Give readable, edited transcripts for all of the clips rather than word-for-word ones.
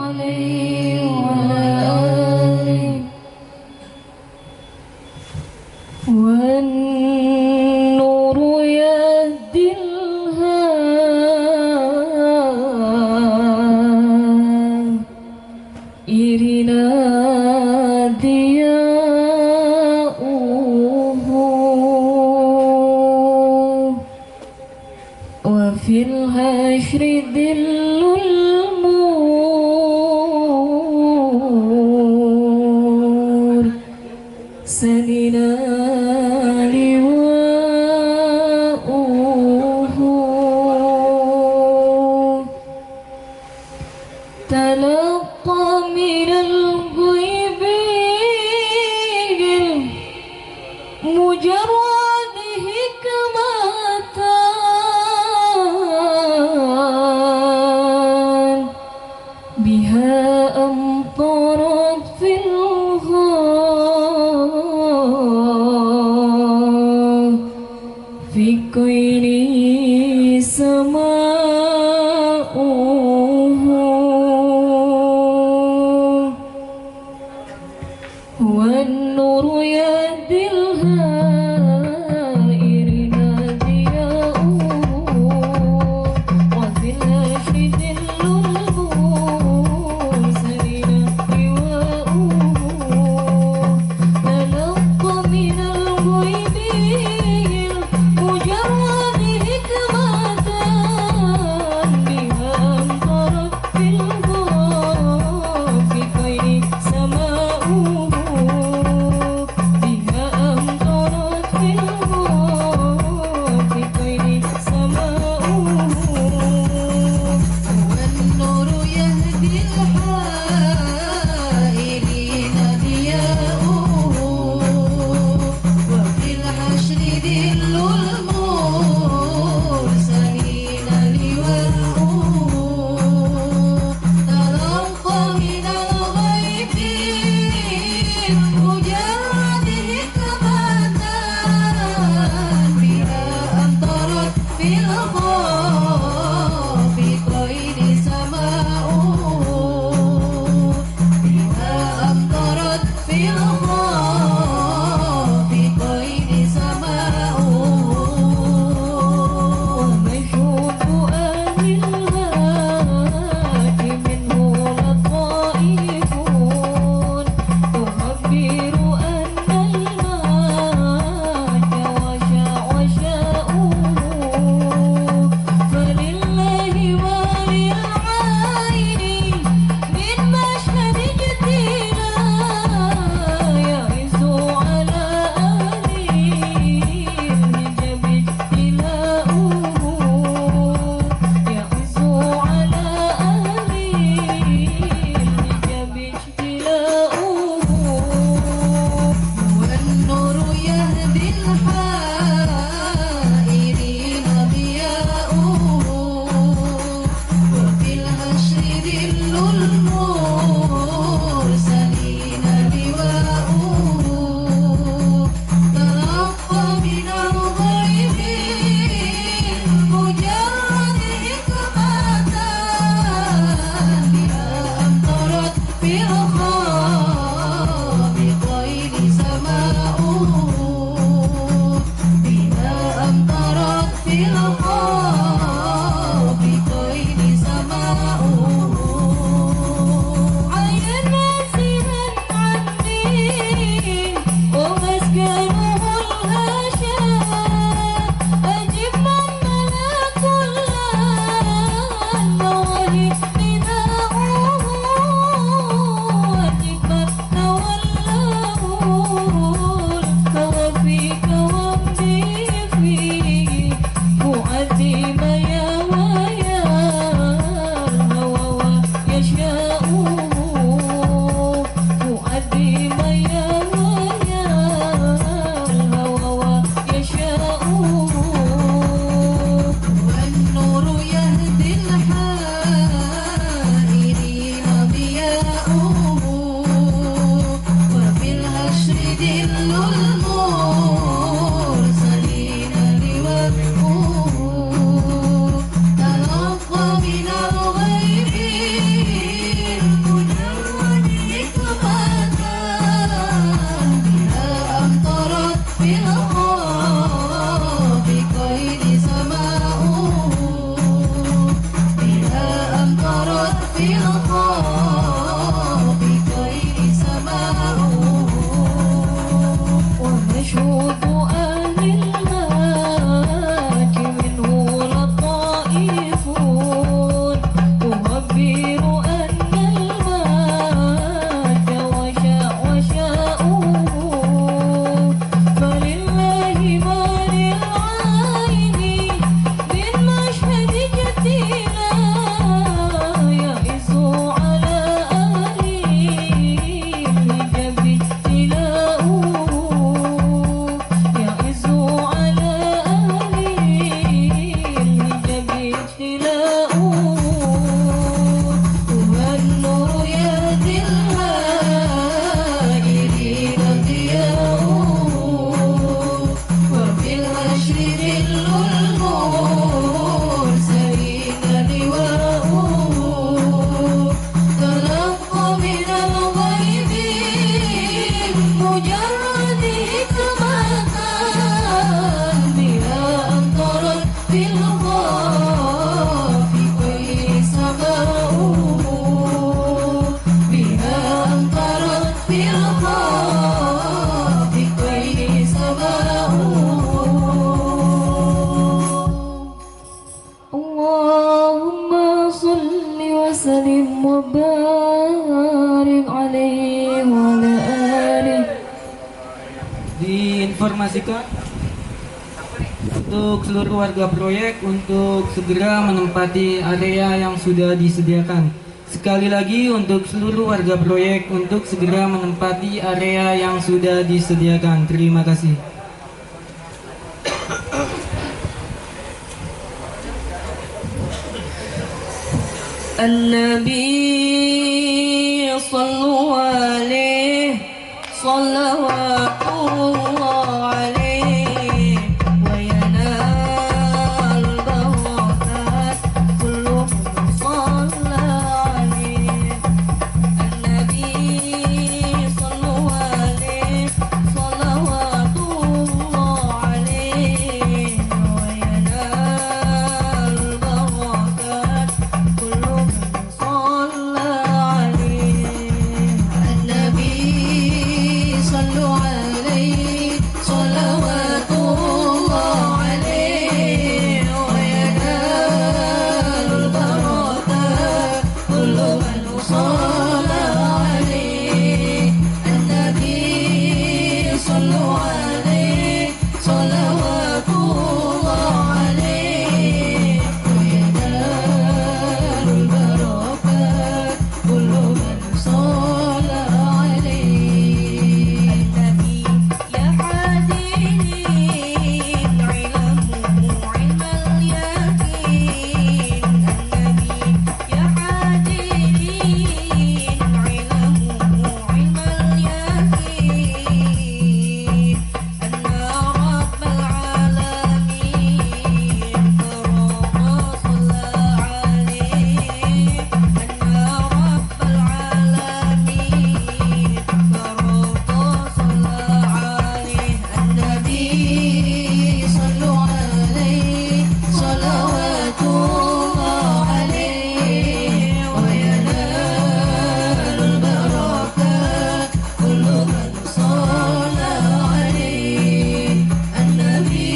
عليه وآله والنور يهدي إرنا ضياؤه وفي الحشر ظل سننا لواؤه تلقى من الغيب مجرد حكمتان بها أمطرت في في كل سماؤه وسلم وبارك عليه وعلى آله. Diinformasikan untuk seluruh warga proyek untuk segera menempati area yang sudah disediakan. Sekali lagi untuk seluruh warga proyek untuk segera menempati area yang sudah disediakan. Terima kasih. النبي صلوا عليه صلوات الله عليه وينال البركات كل من صلى عليه. النبي صلوا عليه صلوات الله عليه وينال البركات كل من صلى عليه. النبي صلوا عليه صلوات الله عليه وينال البركات كل من صلى عليه. النبي صلوا عليه صلوات الله عليه وينال البركات كل من صلى عليه. النبي يا حدين علمه علم اليقين. النبي يا حدين علمه علم اليقين. أن رب العالمين فرض صلى عليه. أن رب العالمين فرض صلى عليه. النبي صلوا عليه صلوات الله عليه وينال البركات كل من صلى عليه. النبي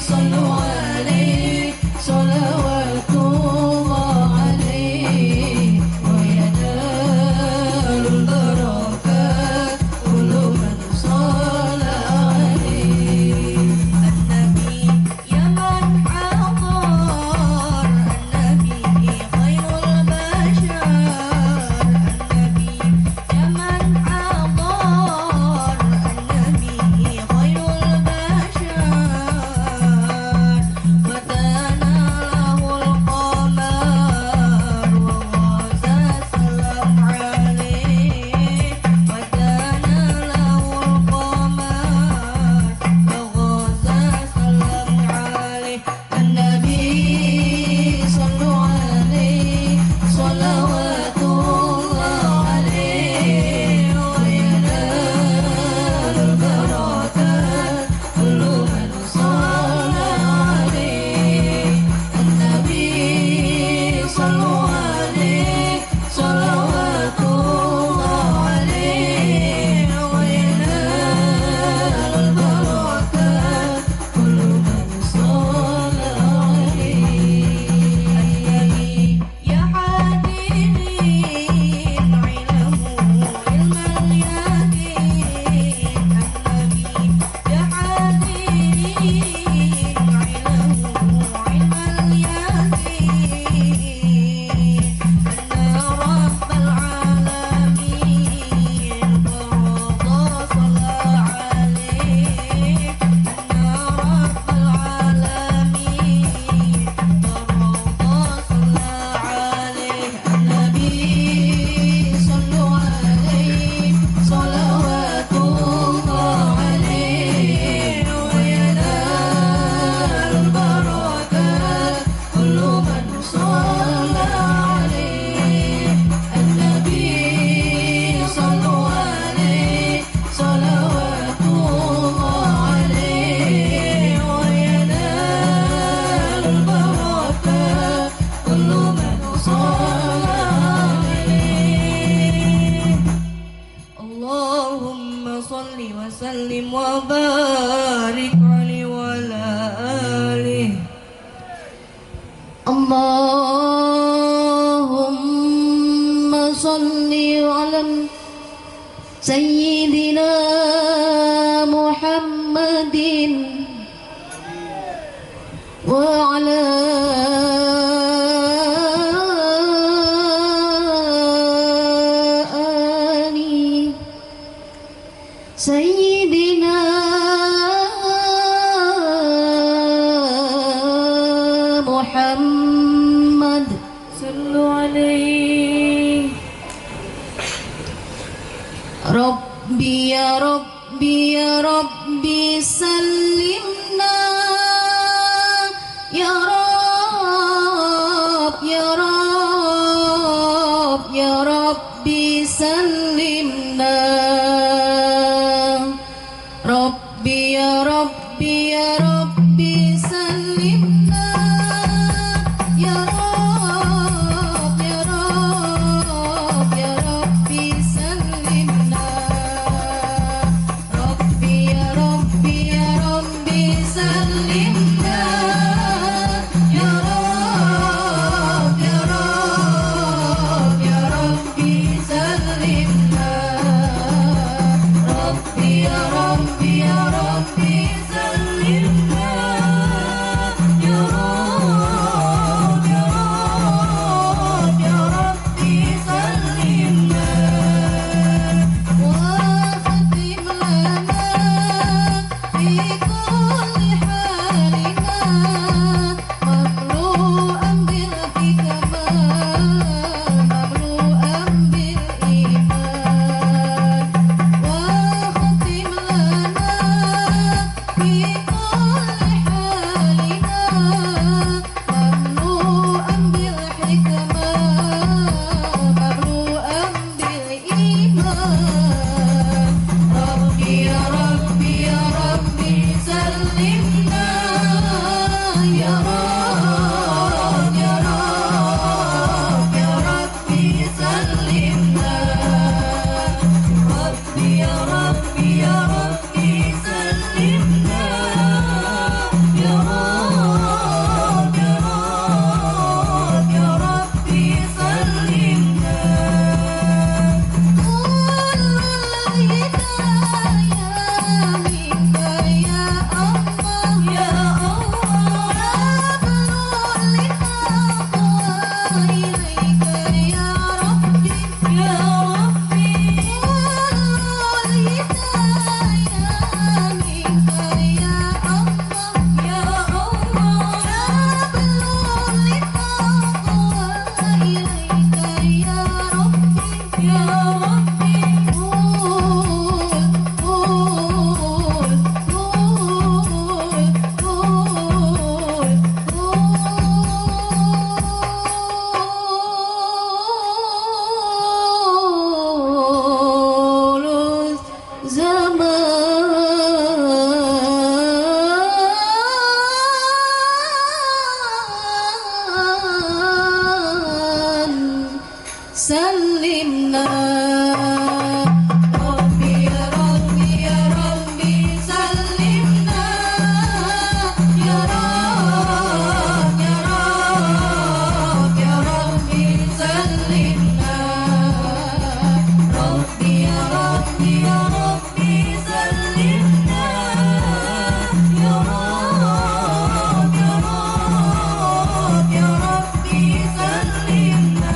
صلوا عليه صلوات الله عليه وينال البركات كل من صلى عليه. النبي يا من حضر. النبي خير البشر. النبي يا من حضر. النبي خير البشر فتنى له القمر وغزا سلام عليه. فتنى له القمر وغزا سلام عليه. النبي صلوا عليه صلوات الله عليه وينال البركات كل من صلى عليه. النبي صلوا عليه صلوات الله عليه وينال البركات كل من صلى عليه. النبي يا حدين علمه علم اليقين. النبي يا حدين علمه علم اليقين. أن رب العالمين فرض صلى عليه. أن رب العالمين فرض صلى عليه. النبي صلوا عليه صلوات الله عليه وينال البركات كل من صلى عليه. النبي صلوا عليه صلوات الله عليه وينال البركات كل من صلى عليه. اللهم صل وسلم وبارك عليه وعلى آله. اللهم صل على سيدنا محمد وعلى آل سيدنا محمد صلوا عليه. ربي يا ربي يا ربي سلمنا يا رب يا رب يا ربي سلمنا. ربي يا ربي يا ربي سلمنا يا رب يا رب يا ربي سلمنا. ربي يا ربي يا ربي سلمنا يا رب يا رب يا ربي سلمنا. ربي يا ربي يا ربي سلمنا يا رب يا رب يا ربي سلمنا. واختم لنا في كل حالنا مملوءا بالحكمة مملوءا بالإيمان. واختم لنا في كل حالنا مملوءا بالحكمة مملوءا بالإيمان. ربي يا ربي يا ربي سلمنا يا رب يا رب يا ربي سلمنا. ربي يا ربي يا ربي سلمنا يا رب يا رب يا ربي سلمنا. كل الهدايا منك يا الله يا الله. نبل للتقوى إليك يا ربي يا ربي. كل الهدايا منك يا الله يا الله. نبل للتقوى إليك يا ربي يا ربي. سلمنا. ربي يا ربي يا ربي سلمنا يا رب يا رب يا ربي سلمنا. ربي يا ربي يا ربي سلمنا يا رب يا رب يا ربي سلمنا.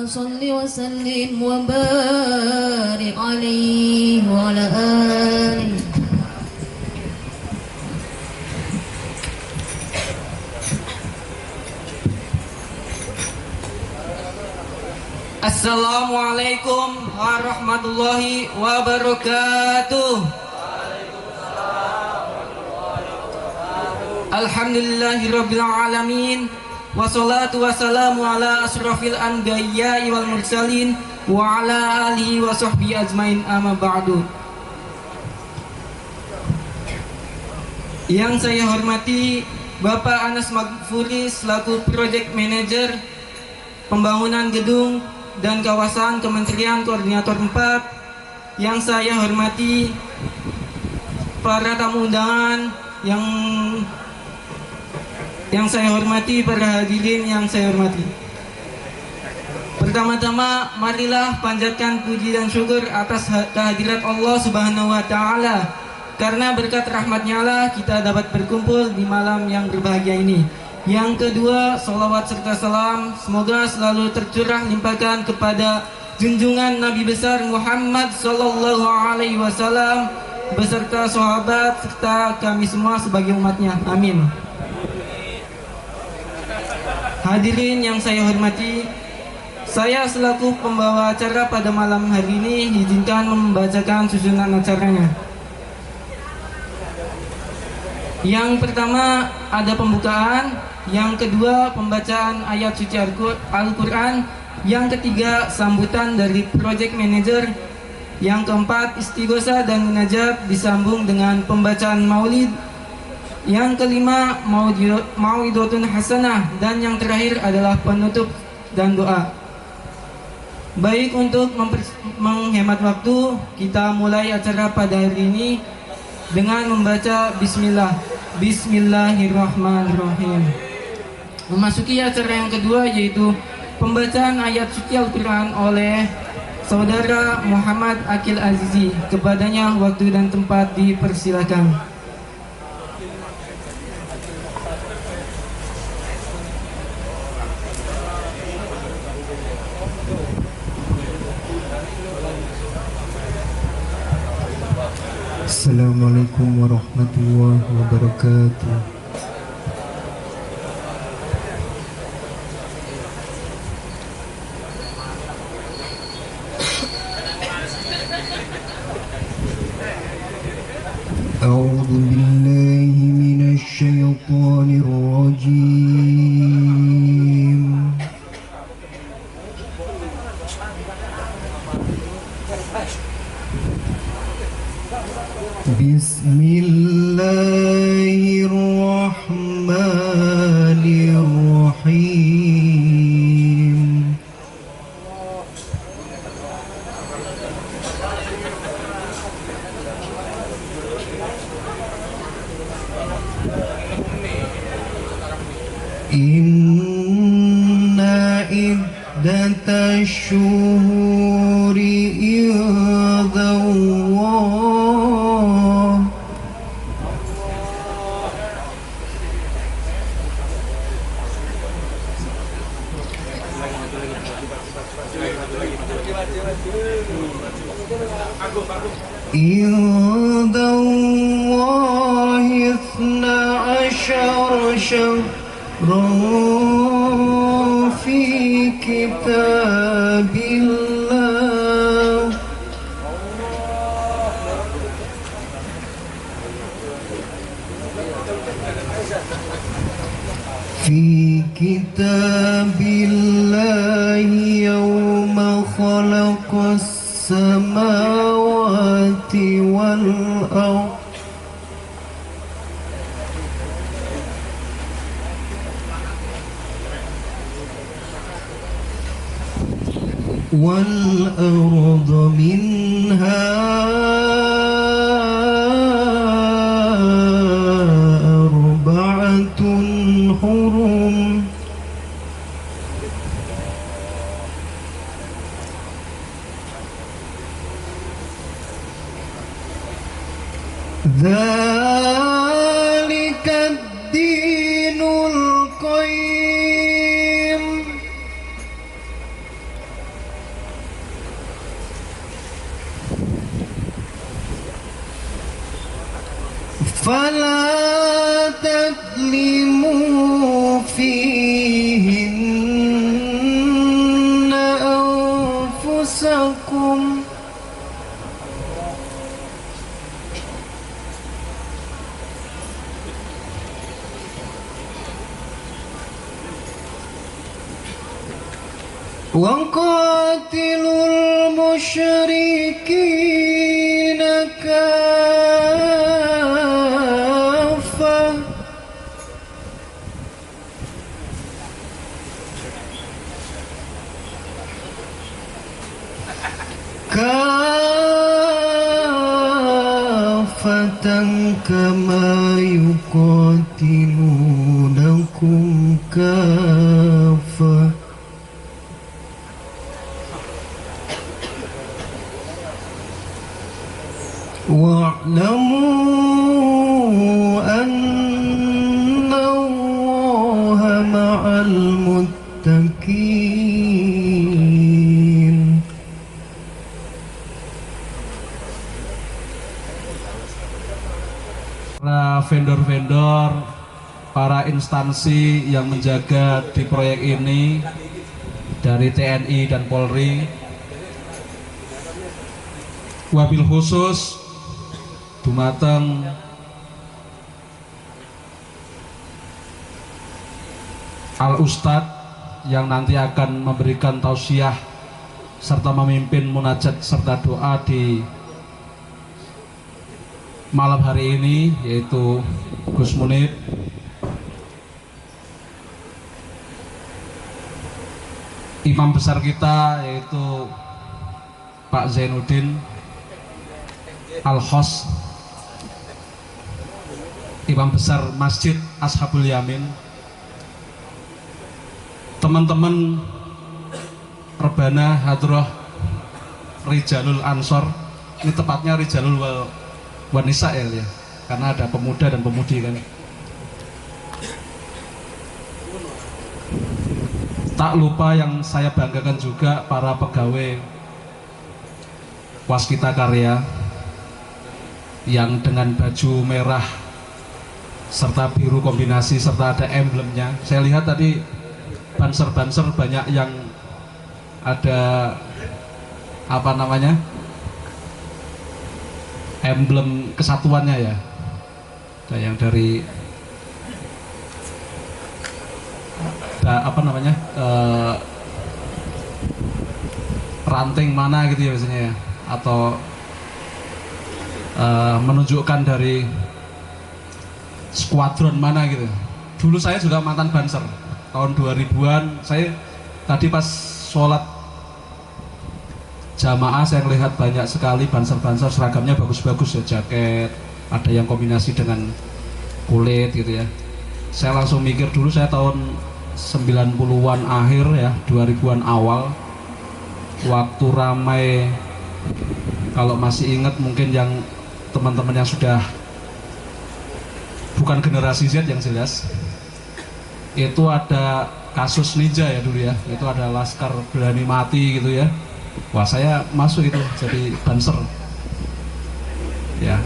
صل وسلم وبارك عليه وعلى آله. Assalamualaikum warahmatullahi wabarakatuh. Alhamdulillahirabbil alamin. Wassalatu wassalamu ala asrofil anbiya'i wal mursalin wa ala alihi wa sahbihi ajmain, amma ba'du. Yang saya hormati Bapak Anas Magfuri selaku Project Manager Pembangunan Gedung dan Kawasan Kementerian Koordinator 4. Yang saya hormati para tamu undangan, yang saya hormati para hadirin yang saya hormati. Pertama-tama marilah panjatkan puji dan syukur atas kehadirat Allah Subhanahu wa taala. Karena berkat rahmatnya lah kita dapat berkumpul di malam yang berbahagia ini. Yang kedua, salawat serta salam semoga selalu tercurah limpahkan kepada junjungan Nabi besar Muhammad sallallahu alaihi wasallam beserta sahabat serta kami semua sebagai umatnya. Amin. Hadirin yang saya hormati, saya selaku pembawa acara pada malam hari ini izinkan membacakan susunan acaranya. Yang pertama ada pembukaan, yang kedua pembacaan ayat suci Al-Quran, yang ketiga sambutan dari Project Manager, yang keempat istighosah dan munajat disambung dengan pembacaan maulid, yang kelima mauidotun hasanah, dan yang terakhir adalah penutup dan doa. Baik, untuk menghemat waktu, kita mulai acara pada hari ini dengan membaca Bismillahirrahmanirrahim. Memasuki acara yang kedua, yaitu pembacaan ayat suci Al-Quran oleh Saudara Muhammad Akil Azizi. Kepadanya waktu dan tempat dipersilakan. Assalamualaikum warahmatullahi wabarakatuh. A'udzu billahi minasy syaithanir rajim. Bismillahirrahmanirrahim. Inna iddatash syuhuri indallah indallahi ithna asyara syahran fi kitabillah fi kitabillahi yawma khalaqas samawati wal ardh والأرض منها أربعة حرم ذلك الدين القيم فلا تظلموا فيهن أنفسكم وقاتلوا المشركين كافة كما يقاتلونكم كافة واعلموا أن الله مع المتقين. Para vendor-vendor, para instansi yang menjaga di proyek ini dari TNI dan Polri, wabil khusus dumateng Al Ustadz yang nanti akan memberikan tausiah serta memimpin munajat serta doa di malam hari ini, yaitu Gus Munib. Imam besar kita yaitu Pak Zainuddin Al-Khos, Imam besar Masjid Ashabul Yamin, teman-teman Rebana Hadroh Rijalul Ansor, ini tepatnya Rijalul Wanisa ya, karena ada pemuda dan pemudi kan. Tak lupa yang saya banggakan juga para pegawai Waskita Karya yang dengan baju merah serta biru kombinasi serta ada emblemnya. Saya lihat tadi banser-banser banyak yang ada apa namanya, emblem kesatuannya ya. Ada yang dari apa namanya, ranting mana gitu ya biasanya ya, atau menunjukkan dari skuadron mana gitu. Dulu saya juga mantan banser tahun 2000-an. Saya tadi pas sholat jamaah saya melihat banyak sekali banser-banser, seragamnya bagus-bagus ya, jaket, ada yang kombinasi dengan kulit gitu ya. Saya langsung mikir, dulu saya tahun 90-an akhir ya, 2000-an awal, waktu ramai, kalau masih ingat mungkin yang teman-teman yang sudah bukan generasi Z yang jelas, itu ada kasus ninja ya dulu ya, itu ada Laskar Berani Mati gitu ya. Wah, saya masuk itu jadi banser ya.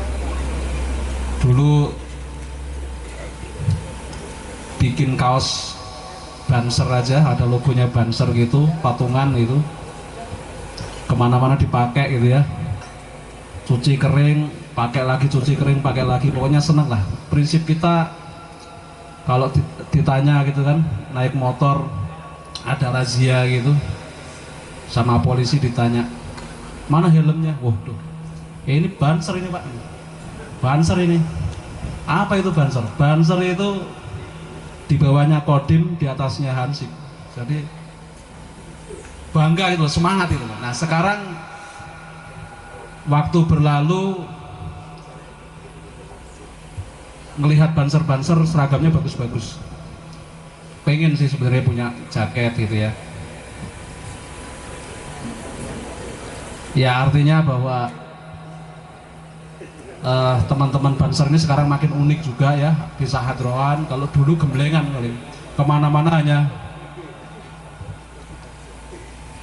Dulu bikin kaos banser aja, ada logonya banser gitu, patungan gitu, kemana-mana dipakai gitu ya. Cuci kering, pakai lagi, cuci kering, pakai lagi, pokoknya seneng lah. Prinsip kita kalau ditanya gitu kan, naik motor ada razia gitu, sama polisi ditanya mana helmnya, wah tuh ini banser ini pak, banser ini. Apa itu banser? Banser itu di bawahnya Kodim, di atasnya Hansip, jadi bangga itu, semangat itu. Nah sekarang waktu berlalu, melihat banser-banser seragamnya bagus-bagus, pengen sih sebenarnya punya jaket gitu ya. Ya artinya bahwa teman-teman banser ini sekarang makin unik juga ya, bisa hadroan. Kalau dulu gemblengan kali, kemana-mana hanya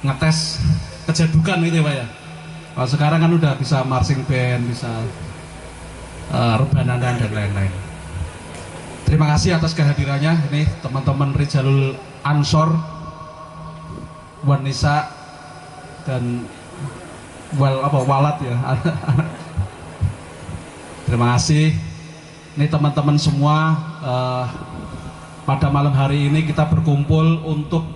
ngetes kejedukan gitu ya pak ya. Kalau sekarang kan udah bisa marching band, bisa rebananan dan lain-lain. Terima kasih atas kehadirannya. Ini teman-teman Rijalul Ansor, Wanisa dan Walat ya. Terima kasih. Ini teman-teman semua, pada malam hari ini kita berkumpul untuk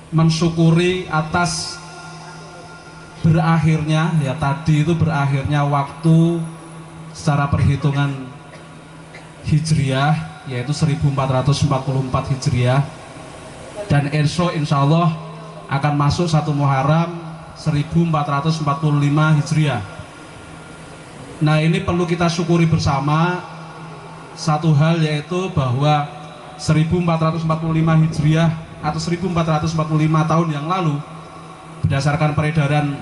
mensyukuri atas berakhirnya, ya tadi itu berakhirnya waktu secara perhitungan Hijriah, yaitu 1444 Hijriah, dan insya Allah akan masuk 1 Muharram 1445 Hijriah. Nah, ini perlu kita syukuri bersama satu hal, yaitu bahwa 1445 Hijriah atau 1445 tahun yang lalu, berdasarkan peredaran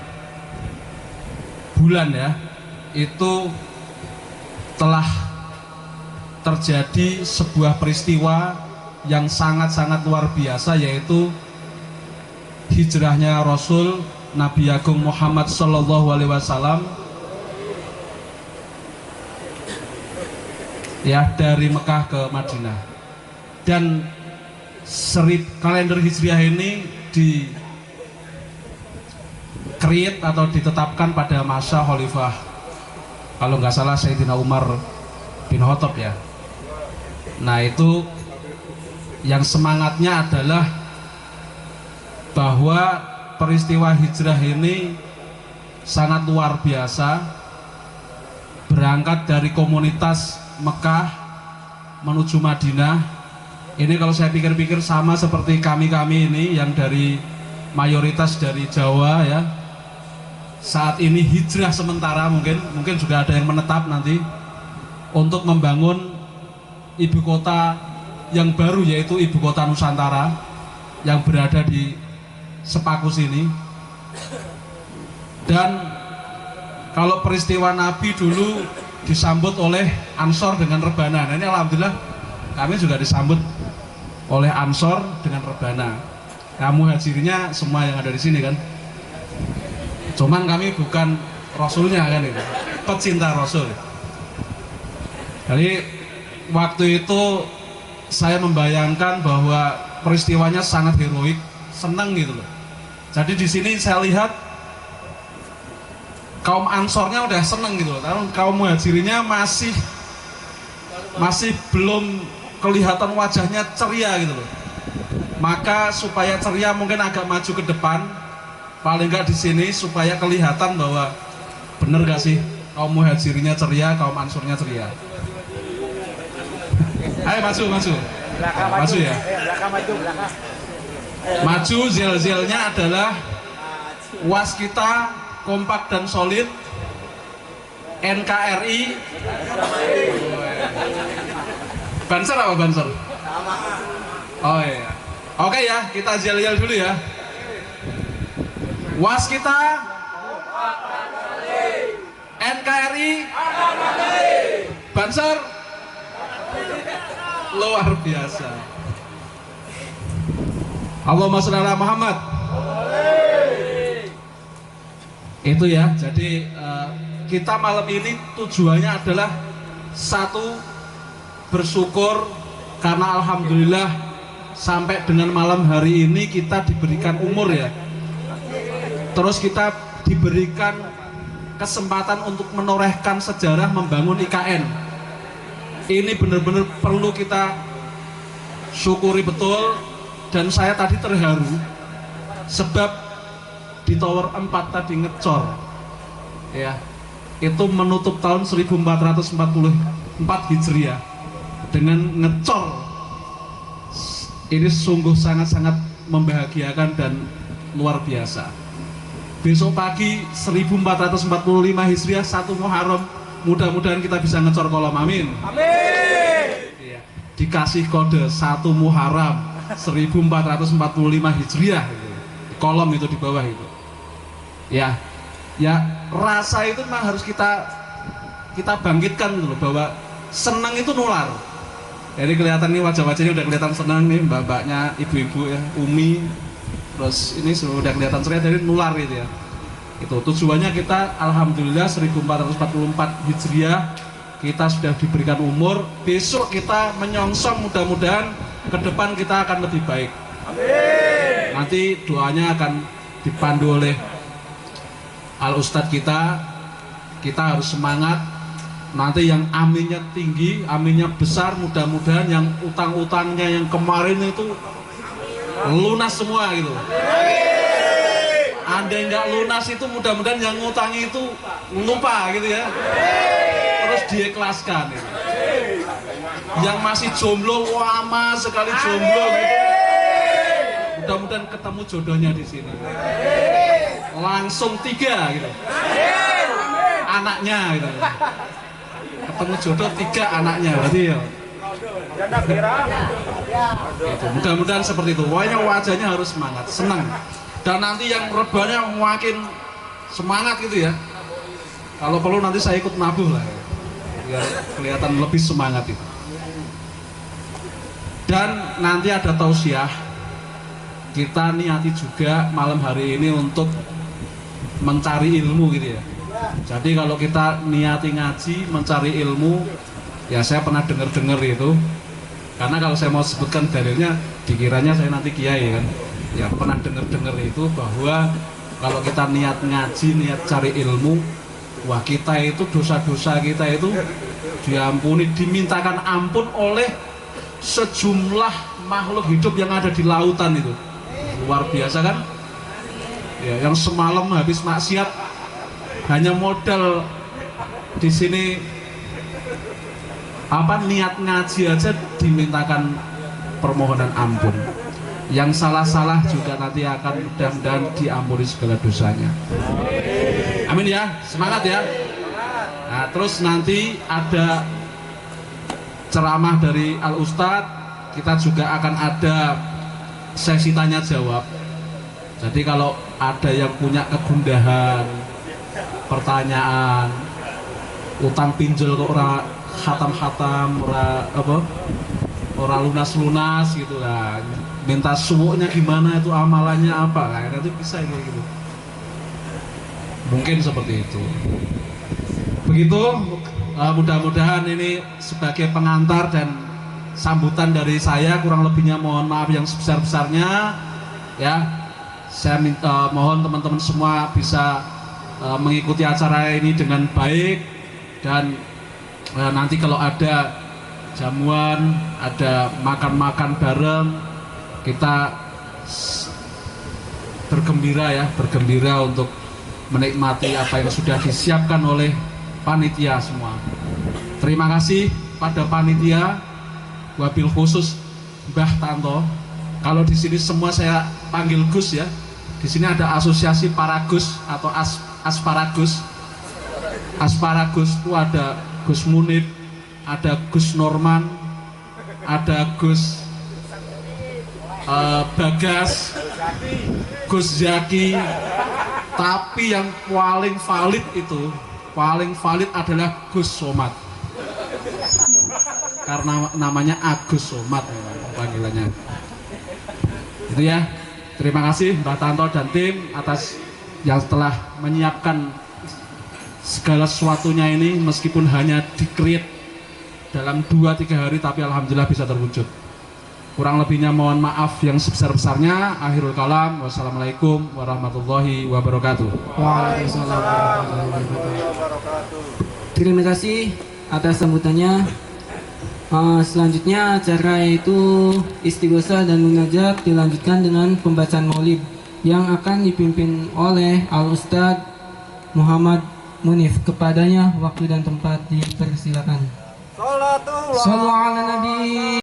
bulan ya, itu telah terjadi sebuah peristiwa yang sangat-sangat luar biasa, yaitu hijrahnya Rasul Nabi Agung Muhammad Sallallahu Alaihi Wasallam ya, dari Mekah ke Madinah. Dan kalender Hijriah ini create atau ditetapkan pada masa Khalifah, kalau nggak salah Sayyidina Umar bin Khattab ya. Nah, itu yang semangatnya adalah bahwa peristiwa hijrah ini sangat luar biasa, berangkat dari komunitas Mekah menuju Madinah. Ini kalau saya pikir-pikir sama seperti kami-kami ini yang dari mayoritas dari Jawa ya. Saat ini hijrah sementara, mungkin juga ada yang menetap nanti untuk membangun ibu kota yang baru, yaitu ibu kota Nusantara yang berada di Sepakus ini. Dan kalau peristiwa Nabi dulu disambut oleh Ansor dengan rebana, nah ini alhamdulillah kami juga disambut oleh Ansor dengan rebana. Kamu hadirinya semua yang ada di sini kan, cuman kami bukan Rasulnya kan, itu pecinta Rasul. Jadi waktu itu saya membayangkan bahwa peristiwanya sangat heroik, senang gitu loh. Jadi di sini saya lihat kaum Ansornya udah seneng gitu loh, karena kaum Muhajirinya masih belum kelihatan wajahnya ceria gitu loh. Maka supaya ceria mungkin agak maju ke depan, paling nggak di sini, supaya kelihatan bahwa bener gak sih kaum Muhajirinya ceria, kaum Ansornya ceria. Ayo maju ya. Maju, zel-zelnya adalah waskita kompak dan solid, NKRI. Banser apa banser? Oh iya. Oke ya, kita zel-zel dulu ya. Waskita, NKRI, banser. Luar biasa. Allahumma sholli ala Muhammad. Itu ya. Jadi kita malam ini tujuannya adalah satu, bersyukur karena alhamdulillah sampai dengan malam hari ini kita diberikan umur ya. Terus kita diberikan kesempatan untuk menorehkan sejarah membangun IKN. Ini benar-benar perlu kita syukuri betul. Dan saya tadi terharu sebab di Tower 4 tadi ngecor ya, itu menutup tahun 1444 Hijriah dengan ngecor. Ini sungguh sangat-sangat membahagiakan dan luar biasa. Besok pagi 1445 Hijriah 1 Muharram, mudah-mudahan kita bisa ngecor kolom, amin. Amin. Ya, dikasih kode 1 Muharram 1445 Hijriah, kolom itu di bawah itu. Ya rasa itu memang harus kita bangkitkan dulu, bahwa senang itu nular. Jadi kelihatan nih wajah-wajahnya udah kelihatan senang nih, mbak-mbaknya, ibu-ibu ya, Umi, terus ini sudah kelihatan ceria, dari nular itu ya. Itu tujuannya kita alhamdulillah 1444 Hijriah kita sudah diberikan umur. Besok kita menyongsong mudah-mudahan ke depan kita akan lebih baik. Amin. Nanti doanya akan dipandu oleh Al Ustadz kita. Kita harus semangat. Nanti yang aminnya tinggi, aminnya besar, mudah-mudahan yang utang-utangnya yang kemarin itu lunas semua gitu. Andai nggak lunas itu mudah-mudahan yang ngutangi itu lupa gitu ya. Terus diikhlaskan gitu. Yang masih jomblo, lama sekali jomblo gitu. Mudah-mudahan ketemu jodohnya di sini. Langsung 3 gitu. Anaknya gitu. Ketemu jodoh 3 anaknya berarti ya. Gitu. Mudah-mudahan seperti itu. Wajahnya harus semangat, senang. Dan nanti yang rebahnya makin semangat gitu ya. Kalau perlu nanti saya ikut nabuh lah ya. Biar kelihatan lebih semangat itu. Dan nanti ada tausiah. Kita niati juga malam hari ini untuk mencari ilmu gitu ya. Jadi kalau kita niati ngaji, mencari ilmu, ya saya pernah dengar itu. Karena kalau saya mau sebutkan dalilnya, dikiranya saya nanti kiai kan. Ya pernah dengar itu bahwa kalau kita niat ngaji, niat cari ilmu, wah kita itu dosa-dosa kita itu diampuni, dimintakan ampun oleh sejumlah makhluk hidup yang ada di lautan itu. Luar biasa kan? Ya, yang semalam habis maksiat hanya modal di sini niat ngaji aja dimintakan permohonan ampun. Yang salah-salah juga nanti akan mudah-mudahan diampuni segala dosanya. Amin ya, semangat ya. Nah, terus nanti ada ceramah dari Al Ustadz. Kita juga akan ada sesi tanya jawab. Jadi kalau ada yang punya kegundahan, pertanyaan, utang pinjol ke orang hatam-hatam, orang lunas-lunas gitu lah. Minta suwuknya gimana, itu amalannya apa, nah, itu bisa kayak gitu. Mungkin seperti itu. Begitu, mudah-mudahan ini sebagai pengantar dan sambutan dari saya. Kurang lebihnya mohon maaf yang sebesar-besarnya ya. Saya mohon teman-teman semua bisa mengikuti acara ini dengan baik. Dan nanti kalau ada jamuan, ada makan-makan bareng, kita bergembira untuk menikmati apa yang sudah disiapkan oleh panitia semua. Terima kasih pada panitia, wabil khusus Mbah Tanto. Kalau di sini semua saya panggil Gus ya. Di sini ada asosiasi Paragus atau Asparagus. Asparagus itu ada Gus Munib, ada Gus Norman, ada Gus Bagas, Gus Zaki. Tapi yang paling valid adalah Gus Somad. Karena namanya Agus Somad panggilannya. Itu ya. Terima kasih Mbak Tanto dan tim atas yang telah menyiapkan segala sesuatunya ini, meskipun hanya di-create dalam 2-3 hari, tapi alhamdulillah bisa terwujud. Kurang lebihnya mohon maaf yang sebesar-besarnya. Akhirul kalam. Wassalamualaikum warahmatullahi wabarakatuh. Waalaikumsalam warahmatullahi wabarakatuh. Terima kasih atas sambutannya. Selanjutnya acara itu istighosah dan munajat dilanjutkan dengan pembacaan maulid yang akan dipimpin oleh Al Ustadz Muhammad Munif. Kepadanya waktu dan tempat dipersilakan. Sallallahu ala nabi.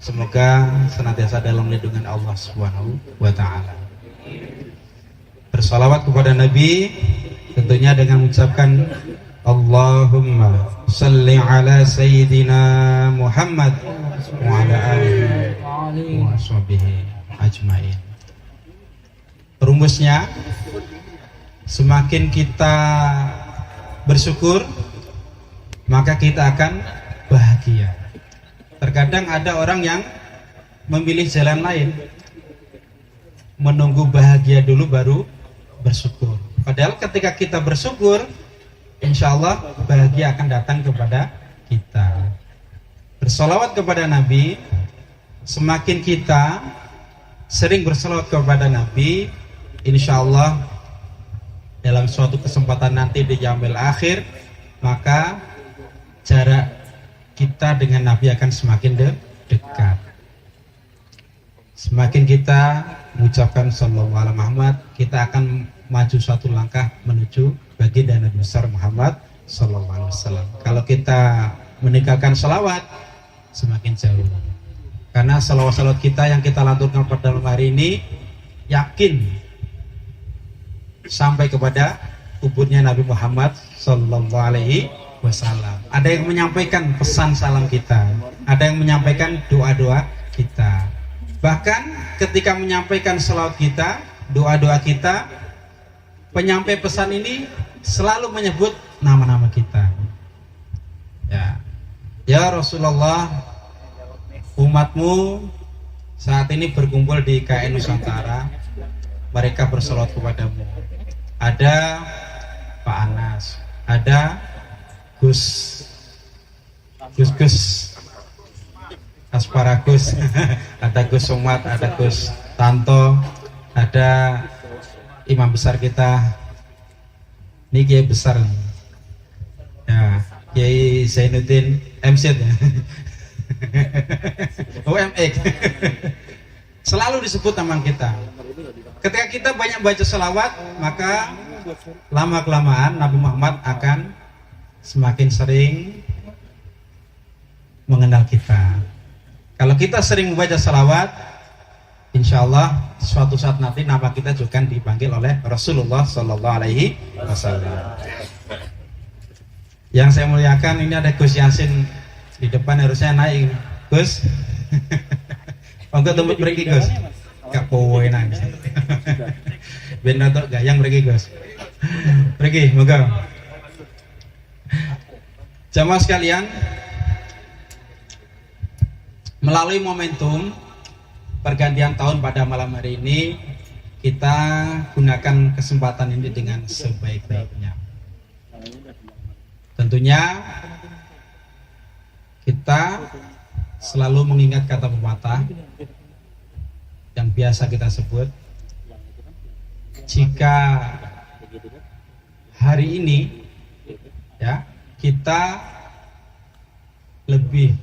Semoga senantiasa dalam lindungan Allah Subhanahu wa Ta'ala. Bersalawat kepada Nabi tentunya dengan mengucapkan Allahumma salli ala Sayyidina Muhammad wa ala alihi wa sahbihi ajmain. Rumusnya, semakin kita bersyukur maka kita akan bahagia. Terkadang ada orang yang memilih jalan lain, menunggu bahagia dulu baru bersyukur. Padahal ketika kita bersyukur, insya Allah bahagia akan datang kepada kita. Bersolawat kepada Nabi, semakin kita sering bersolawat kepada Nabi, insya Allah dalam suatu kesempatan nanti di yaumil akhir, maka jarak kita dengan Nabi akan semakin dekat. Semakin kita mengucapkan sallallahu alaihi Muhammad, kita akan maju satu langkah menuju baginda Nabi besar Muhammad sallallahu alaihi wasallam. Kalau kita meninggalkan salawat, semakin jauh. Karena salawat-salawat kita yang kita lanturkan pada malam hari ini yakin sampai kepada kuburnya Nabi Muhammad sallallahu alaihi wasallam. Ada yang menyampaikan pesan salam kita, ada yang menyampaikan doa-doa kita. Bahkan ketika menyampaikan salawat kita, doa-doa kita, penyampai pesan ini selalu menyebut nama-nama kita. Ya Rasulullah, umatmu saat ini berkumpul di KN Nusantara, mereka bersalawat kepadamu. Ada Pak Anas, ada Gus Asparagus, ada Gus Somad, ada Gus Tanto, ada imam besar kita, ini Kiai besar, ya Kiai Zainuddin MC ya. OMX. Selalu disebut nama kita. Ketika kita banyak baca selawat, maka lama-kelamaan Nabi Muhammad akan semakin sering mengenal kita. Kalau kita sering membaca salawat, insya Allah suatu saat nanti nama kita juga akan dipanggil oleh Rasulullah Sallallahu Alaihi Wasallam. Yang saya muliakan, ini ada Gus Yasin di depan, harusnya naik Gus. Monggo tempat pergi Gus. Gak powe nangis. Ben rotok gayang pergi Gus. Pergi, monggo. Jamaah sekalian, melalui momentum pergantian tahun pada malam hari ini, kita gunakan kesempatan ini dengan sebaik-baiknya. Tentunya kita selalu mengingat kata pepatah yang biasa kita sebut, jika hari ini ya kita lebih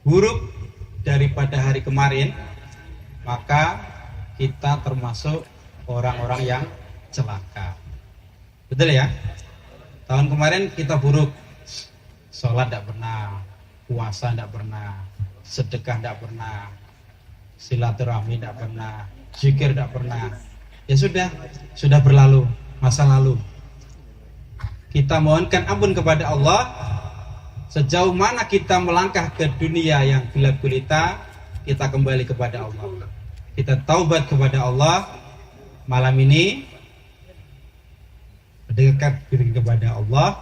buruk daripada hari kemarin, maka kita termasuk orang-orang yang celaka. Betul ya? Tahun kemarin kita buruk, sholat tidak pernah, puasa tidak pernah, sedekah tidak pernah, silaturahmi tidak pernah, zikir tidak pernah. Ya sudah berlalu, masa lalu. Kita mohonkan ampun kepada Allah. Sejauh mana kita melangkah ke dunia yang gelap gulita, kita kembali kepada Allah. Kita taubat kepada Allah malam ini, berdekat diri kepada Allah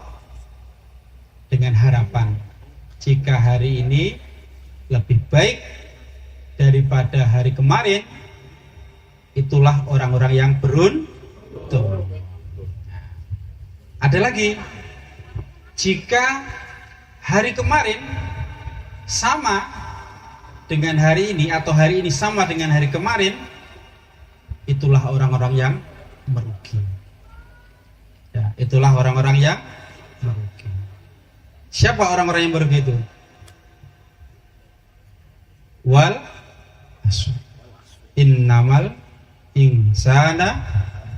dengan harapan jika hari ini lebih baik daripada hari kemarin, itulah orang-orang yang beruntung. Ada lagi, jika hari kemarin sama dengan hari ini atau hari ini sama dengan hari kemarin, itulah orang-orang yang merugi. itulah orang-orang yang merugi. Siapa orang-orang yang merugi itu? Wal asr. Innamal insana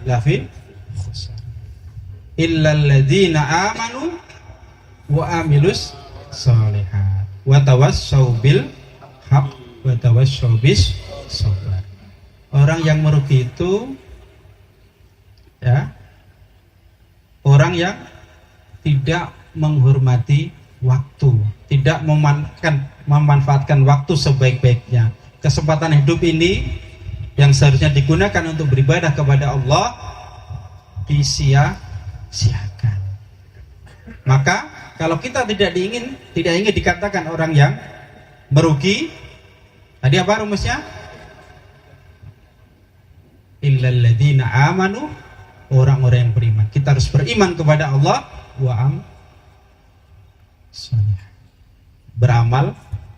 lafi khusr. Illal ladzina amanu wa amilus sholihat wa tawassaw bil haq wa tawassaw bis sabr. Orang yang merugi itu ya, orang yang tidak menghormati waktu, tidak memanfaatkan waktu sebaik-baiknya. Kesempatan hidup ini yang seharusnya digunakan untuk beribadah kepada Allah disia-siakan. Maka kalau kita tidak ingin dikatakan orang yang merugi, tadi apa rumusnya? Illal ladzina amanu, orang-orang yang beriman. Kita harus beriman kepada Allah wa am soleh, beramal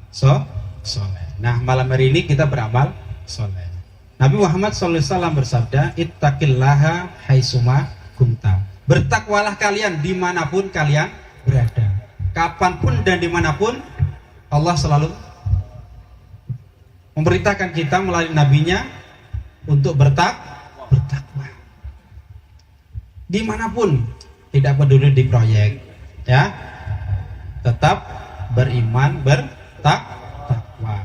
soleh. Nah, malam hari ini kita beramal soleh. Nabi Muhammad SAW bersabda, ittaqillaha haitsuma kunta. Bertakwalah kalian dimanapun kalian berada, kapanpun dan dimanapun. Allah selalu memerintahkan kita melalui nabinya untuk bertakwa dimanapun, tidak peduli di proyek, ya, tetap beriman, bertakwa,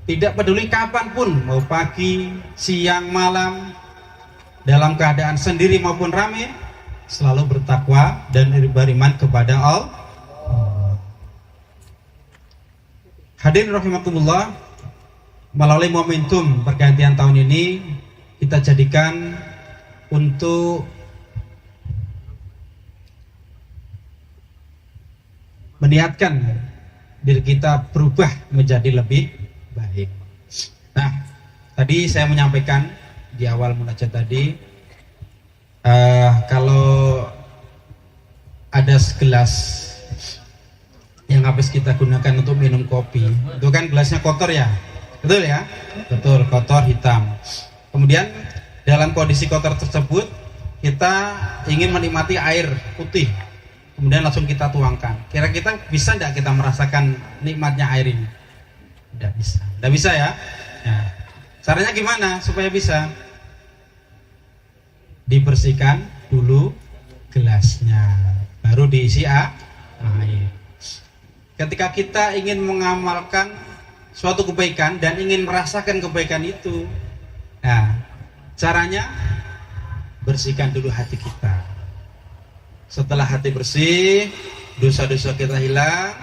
tidak peduli kapanpun, mau pagi, siang, malam, dalam keadaan sendiri maupun ramai, selalu bertakwa dan beriman kepada Allah. Hadirin rahimakumullah, melalui momentum pergantian tahun ini kita jadikan untuk meniatkan diri kita berubah menjadi lebih baik. Nah, tadi saya menyampaikan di awal munajat tadi, kalau ada segelas yang habis kita gunakan untuk minum kopi, itu kan gelasnya kotor ya, betul ya? Betul, kotor, hitam. Kemudian dalam kondisi kotor tersebut kita ingin menikmati air putih, kemudian langsung kita tuangkan. Kira-kira bisa tidak kita merasakan nikmatnya air ini? Tidak bisa. Tidak bisa ya? Nah, caranya gimana supaya bisa? Dibersihkan dulu gelasnya, baru diisi air. Ketika kita ingin mengamalkan suatu kebaikan dan ingin merasakan kebaikan itu, nah, caranya bersihkan dulu hati kita. Setelah hati bersih, dosa-dosa kita hilang,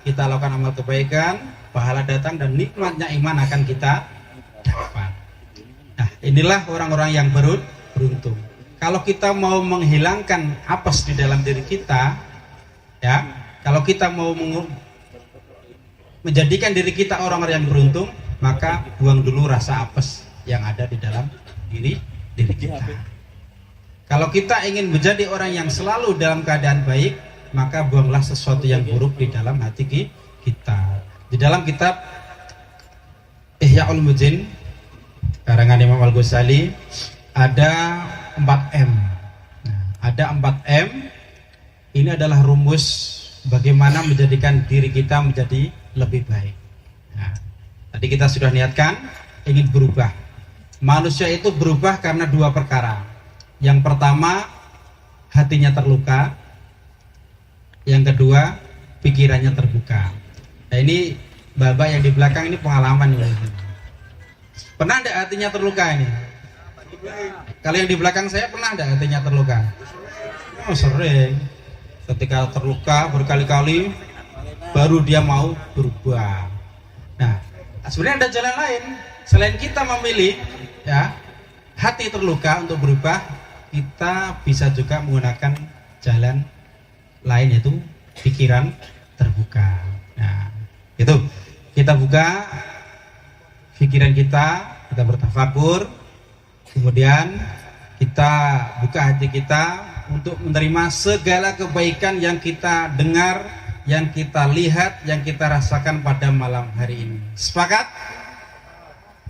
kita lakukan amal kebaikan, pahala datang dan nikmatnya iman akan kita dapat. Nah, inilah orang-orang yang beruntung. Kalau kita mau menghilangkan apes di dalam diri kita, ya, kalau kita mau menjadikan diri kita orang-orang yang beruntung, maka buang dulu rasa apes yang ada di dalam diri kita. Kalau kita ingin menjadi orang yang selalu dalam keadaan baik, maka buanglah sesuatu yang buruk di dalam hati kita. Di dalam kitab Ihya Ulumuddin karangan Imam Al-Ghazali ada 4M. Nah, ada 4M. Ini adalah rumus bagaimana menjadikan diri kita menjadi lebih baik. Nah, tadi kita sudah niatkan ingin berubah. Manusia itu berubah karena dua perkara. Yang pertama, hatinya terluka. Yang kedua, pikirannya terbuka. Nah, ini Bapak yang di belakang ini pengalaman ini. Pernah enggak hatinya terluka ini? Kalau yang di belakang saya pernah enggak hatinya terluka? Oh, sering. Ketika terluka berkali-kali, baru dia mau berubah. Nah, sebenarnya ada jalan lain. Selain kita memilih, ya, hati terluka untuk berubah, kita bisa juga menggunakan jalan lain, yaitu pikiran terbuka. Nah, itu kita buka pikiran kita bertafakur, kemudian kita buka hati kita untuk menerima segala kebaikan yang kita dengar, yang kita lihat, yang kita rasakan pada malam hari ini. Sepakat?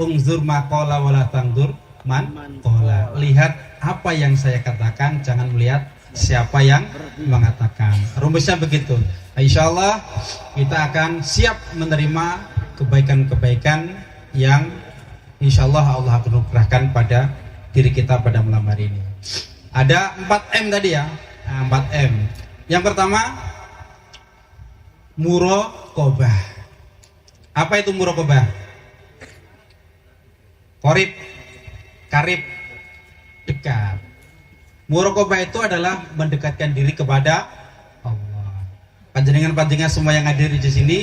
Ungzur maqala wala tangdur man qala. Lihat apa yang saya katakan, jangan melihat siapa yang mengatakan. Rumusnya begitu. Insya Allah kita akan siap menerima kebaikan-kebaikan yang insya Allah Allah akan nugerahkan pada diri kita pada malam hari ini. Ada 4M tadi ya, 4M. Yang pertama, muraqabah. Apa itu muraqabah? Qarib, karib, dekat. Muraqabah itu adalah mendekatkan diri kepada Allah. Panjenengan-panjenengan semua yang hadir di sini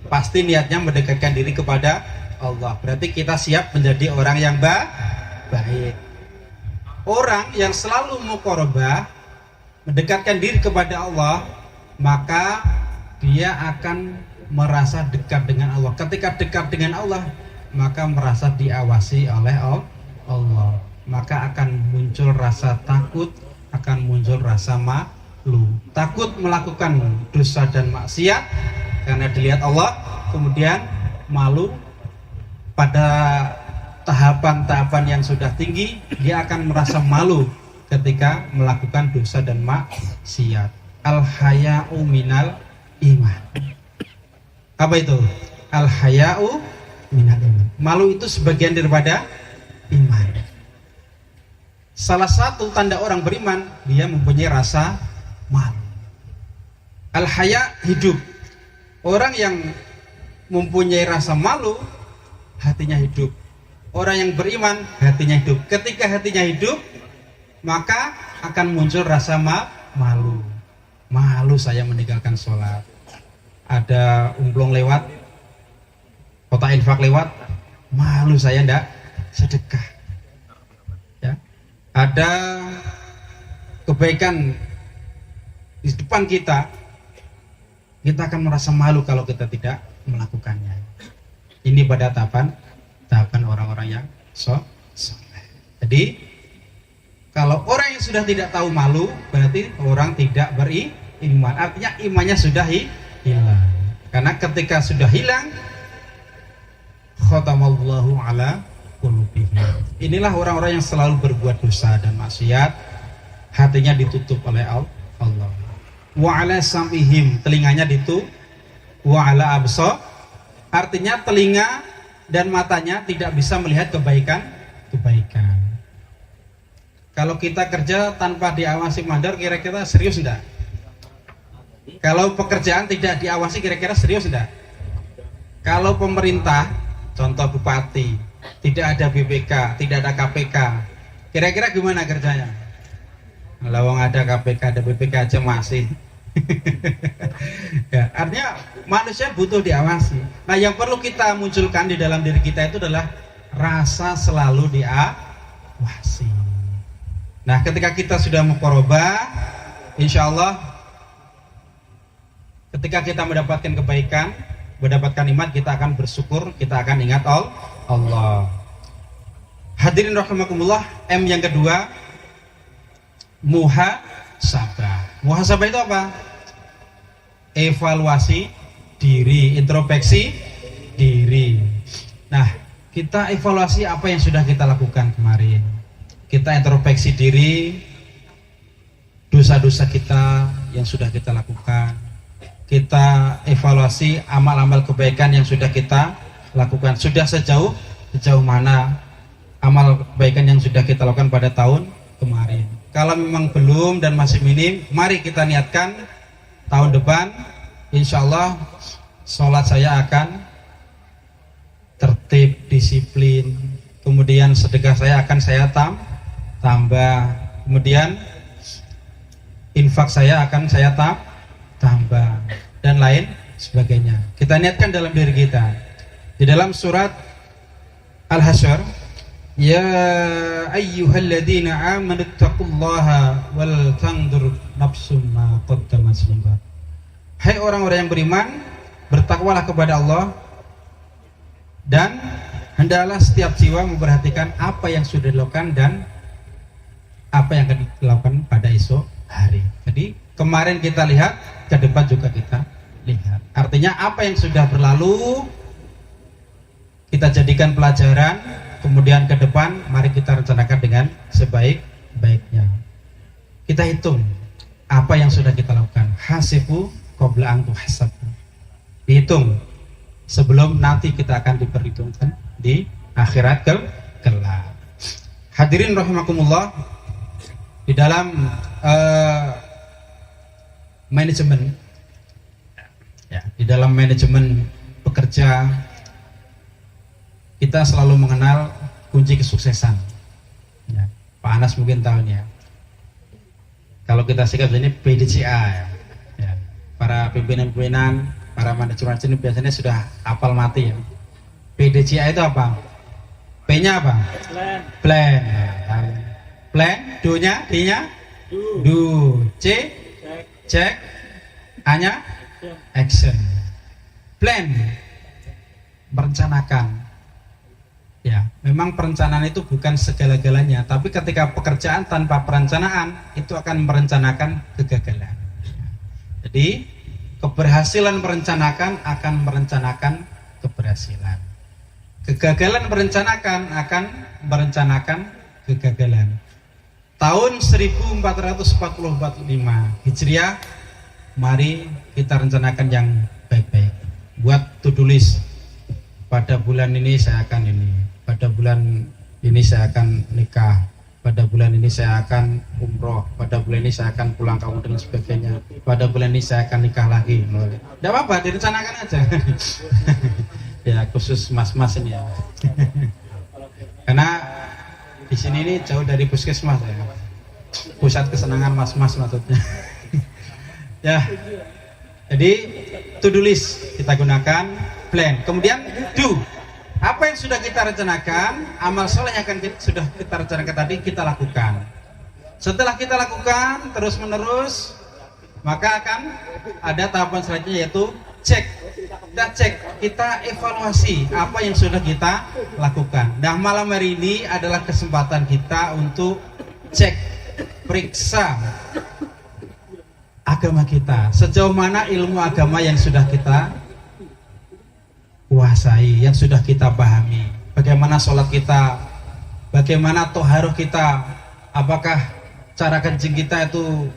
pasti niatnya mendekatkan diri kepada Allah. Berarti kita siap menjadi orang yang baik. Orang yang selalu muqarabah, mendekatkan diri kepada Allah, maka dia akan merasa dekat dengan Allah. Ketika dekat dengan Allah, maka merasa diawasi oleh Allah. Maka akan muncul rasa takut, akan muncul rasa malu. Takut melakukan dosa dan maksiat karena dilihat Allah, kemudian malu pada tahapan-tahapan yang sudah tinggi, dia akan merasa malu ketika melakukan dosa dan maksiat. Al-haya'u minal iman. Apa itu? Al-haya'u minal iman. Malu itu sebagian daripada iman. Salah satu tanda orang beriman, dia mempunyai rasa malu. Al-haya' hidup. Orang yang mempunyai rasa malu, hatinya hidup. Orang yang beriman, hatinya hidup. Ketika hatinya hidup, maka akan muncul rasa malu. Malu saya meninggalkan sholat. Ada umplong lewat, kotak infak lewat, malu saya ndak sedekah. Ya. Ada kebaikan di depan kita akan merasa malu kalau kita tidak melakukannya. Ini pada tahapan orang-orang yang soleh. Jadi kalau orang yang sudah tidak tahu malu, berarti orang tidak beriman. Artinya imannya sudah hilang. Karena ketika sudah hilang, khatamallahu ala qulubihim. Inilah orang-orang yang selalu berbuat dosa dan maksiat, hatinya ditutup oleh Allah. Wa ala sam'ihim, telinganya ditutup. Wa ala absar, artinya telinga dan matanya tidak bisa melihat kebaikan. Kalau kita kerja tanpa diawasi mandor, kira-kira serius enggak? Kalau pekerjaan tidak diawasi, kira-kira serius enggak? Kalau pemerintah, contoh bupati, tidak ada BPK, tidak ada KPK, kira-kira gimana kerjanya? Lawang ada KPK, ada BPK aja masih. Ya, artinya manusia butuh diawasi. Nah, yang perlu kita munculkan di dalam diri kita itu adalah rasa selalu diawasi. Nah, ketika kita sudah muqarabah, insya Allah ketika kita mendapatkan kebaikan, mendapatkan iman, kita akan bersyukur, kita akan ingat Allah. Hadirin rahimakumullah, M yang kedua, muhasabah. Muhasabah itu apa? Evaluasi diri, introspeksi diri. Nah, kita evaluasi apa yang sudah kita lakukan kemarin. Kita introspeksi diri, dosa-dosa kita yang sudah kita lakukan. Kita evaluasi amal-amal kebaikan yang sudah kita lakukan. Sudah sejauh mana amal kebaikan yang sudah kita lakukan pada tahun kemarin. Kalau memang belum dan masih minim, mari kita niatkan tahun depan, insya Allah sholat saya akan tertib, disiplin. Kemudian sedekah saya akan saya tambah. Kemudian infak saya akan saya tambah, dan lain sebagainya. Kita niatkan dalam diri kita. Di dalam surat Al-Hasyr, ya ayyuhalladzina amanu taqullaha wal tanzur nafsum ma qaddamat lighad. Hai orang-orang yang beriman, bertakwalah kepada Allah dan hendaklah setiap jiwa memperhatikan apa yang sudah dilakukan dan apa yang akan dilakukan pada esok hari. Jadi kemarin kita lihat, ke depan juga kita lihat. Artinya apa yang sudah berlalu kita jadikan pelajaran. Kemudian ke depan mari kita rencanakan dengan sebaik-baiknya. kita hitung apa yang sudah kita lakukan. Hasibu qabla an tuhasabu. Dihitung sebelum nanti kita akan diperhitungkan di akhirat kelak. Hadirin rahimakumullah, di dalam manajemen, ya, di dalam manajemen bekerja kita selalu mengenal kunci kesuksesan. Ya, Pak Anas mungkin tahu ya. Kalau kita sikap ini PDCA, ya. Para pimpinan-pimpinan, para manajemen ini biasanya sudah hafal mati ya. PDCA itu apa? P-nya apa? Plan. Plan. Do-nya? D-nya? Do. C? Check. A-nya? Action. Plan. Merencanakan. Ya, memang perencanaan itu bukan segala-galanya, tapi ketika pekerjaan tanpa perencanaan itu akan merencanakan kegagalan. Jadi, keberhasilan merencanakan akan merencanakan keberhasilan. Kegagalan merencanakan akan merencanakan kegagalan. Tahun 1445 Hijriah, mari kita rencanakan yang baik-baik. Buat to-do list. Pada bulan ini saya akan ini. Pada bulan ini saya akan nikah. Pada bulan ini saya akan umroh. Pada bulan ini saya akan pulang kampung dan sebagainya. Pada bulan ini saya akan nikah lagi. Tidak apa-apa, direncanakan aja. Ya, khusus mas-mas ini ya. Karena di sini ini jauh dari puskesmas ya. Pusat kesenangan mas-mas maksudnya. Ya. Jadi to-do list kita gunakan, plan. Kemudian do. Apa yang sudah kita rencanakan, amal soleh yang sudah kita rencanakan tadi kita lakukan. Setelah kita lakukan terus menerus, maka akan ada tahapan selanjutnya yaitu cek. Kita cek, kita evaluasi apa yang sudah kita lakukan. Nah, malam hari ini adalah kesempatan kita untuk cek, periksa agama kita. Sejauh mana ilmu agama yang sudah kita kuasai, yang sudah kita pahami. Bagaimana sholat kita, bagaimana toharoh kita, apakah cara kencing kita itu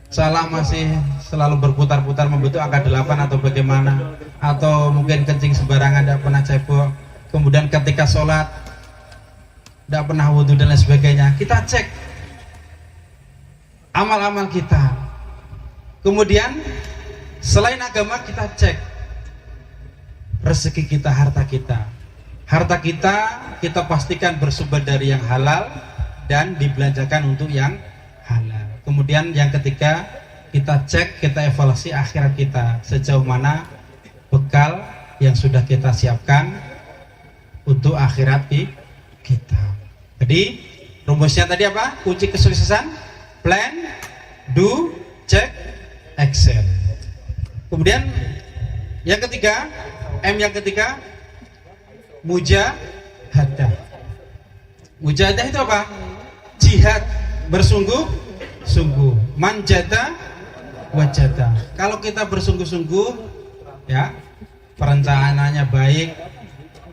salah, masih selalu berputar-putar membentuk angka 8 atau bagaimana, atau mungkin kencing sembarangan, tidak pernah cebok. Kemudian ketika sholat tidak pernah wudhu dan lain sebagainya. Kita cek amal-amal kita. Kemudian selain agama kita cek rezeki kita, harta kita. Harta kita pastikan bersumber dari yang halal dan dibelanjakan untuk yang halal. Kemudian yang ketiga, kita cek, kita evaluasi akhirat kita. Sejauh mana bekal yang sudah kita siapkan untuk akhirat kita. Jadi rumusnya tadi apa? Kunci kesuksesan, plan, do, check, action. Kemudian yang ketiga, M yang ketiga, mujahadah. Mujahadah itu apa? Jihad, bersungguh-sungguh. Manjada wajada. Kalau kita bersungguh-sungguh, ya, perencanaannya baik,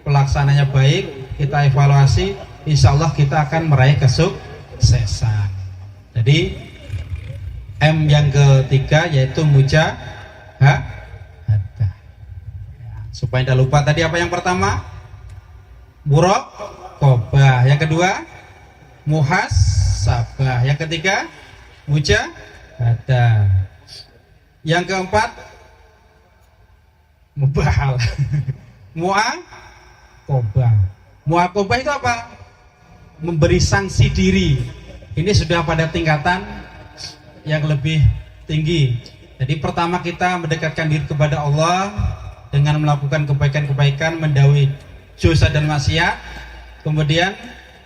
pelaksananya baik, kita evaluasi, insya Allah kita akan meraih kesuksesan. Jadi M yang ketiga yaitu mujahadah. Supaya tidak lupa tadi apa yang pertama? Muraqabah. Yang kedua? Muhasabah. Yang ketiga? Mujahadah. Yang keempat? Mubahal. Muaqabah. Muaqabah itu apa? Memberi sanksi diri. Ini sudah pada tingkatan yang lebih tinggi. Jadi pertama kita mendekatkan diri kepada Allah dengan melakukan kebaikan-kebaikan, mendauhi dosa dan maksiat. Kemudian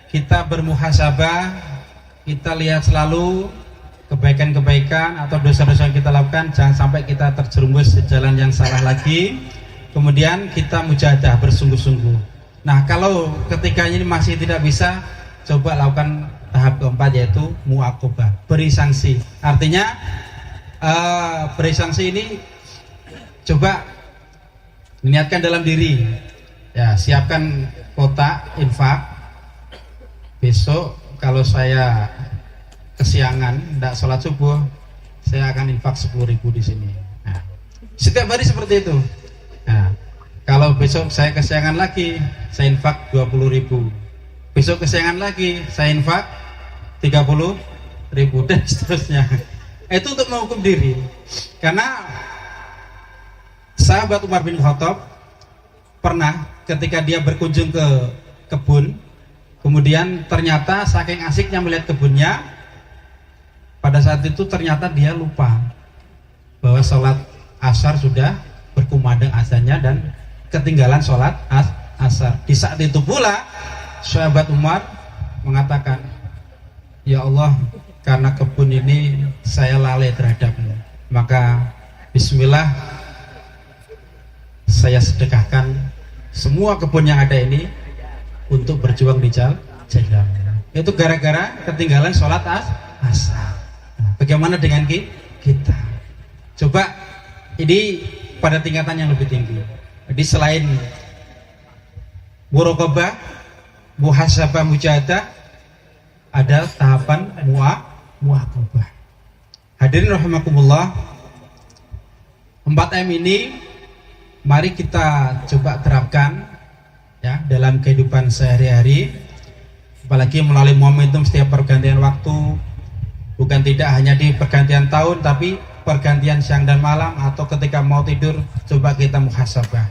kita bermuhasabah, kita lihat selalu kebaikan-kebaikan atau dosa-dosa yang kita lakukan, jangan sampai kita terjerumus di jalan yang salah lagi. Kemudian kita mujahadah, bersungguh-sungguh. Nah, kalau ketika ini masih tidak bisa, coba lakukan tahap keempat yaitu muaqabah, beri sanksi. Artinya beri sanksi ini coba niatkan dalam diri, ya, siapkan kotak infak. Besok kalau saya kesiangan, tidak sholat subuh, saya akan infak 10.000 di sini. Nah, setiap hari seperti itu. Nah, kalau besok saya kesiangan lagi, saya infak 20.000. Besok kesiangan lagi, saya infak 30.000 dan seterusnya. Itu untuk menghukum diri. Karena sahabat Umar bin Khattab pernah ketika dia berkunjung ke kebun, kemudian ternyata saking asiknya melihat kebunnya, pada saat itu ternyata dia lupa bahwa sholat asar sudah berkumandang azannya dan ketinggalan sholat asar. Di saat itu pula sahabat Umar mengatakan, ya Allah, karena kebun ini saya lalai terhadapmu, maka bismillah, saya sedekahkan semua kebun yang ada ini untuk berjuang di jalan. Itu gara-gara ketinggalan sholat asar. Nah, bagaimana dengan kita? Coba ini pada tingkatan yang lebih tinggi. Jadi selain muraqabah, muhasabah, mujahadah, ada tahapan muaqabah. Hadirin rahimakumullah, 4M ini mari kita coba terapkan ya dalam kehidupan sehari-hari, apalagi melalui momentum setiap pergantian waktu, bukan tidak hanya di pergantian tahun tapi pergantian siang dan malam, atau ketika mau tidur, coba kita muhasabah,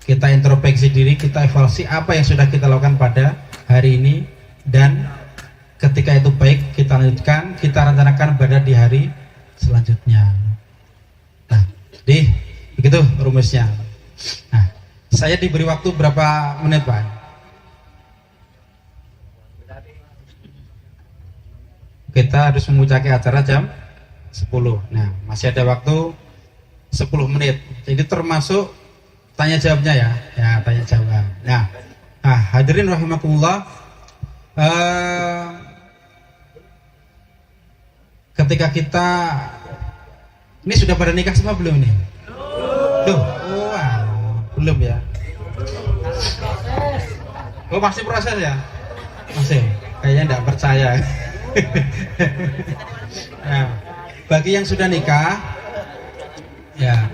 kita introspeksi diri, kita evaluasi apa yang sudah kita lakukan pada hari ini, dan ketika itu baik kita lanjutkan, kita rencanakan pada di hari selanjutnya. Nah, jadi begitu rumusnya. Nah, saya diberi waktu berapa menit, Pak? Kita harus memuncaki acara jam 10. Nah, masih ada waktu 10 menit. Jadi termasuk tanya jawabnya ya. Ya, tanya jawab. Nah, hadirin rahimakumullah, ketika kita ini sudah pada nikah semua belum nih? Duh, belum ya? Oh, masih proses ya? Masih? Kayaknya enggak percaya. Nah, bagi yang sudah nikah, ya,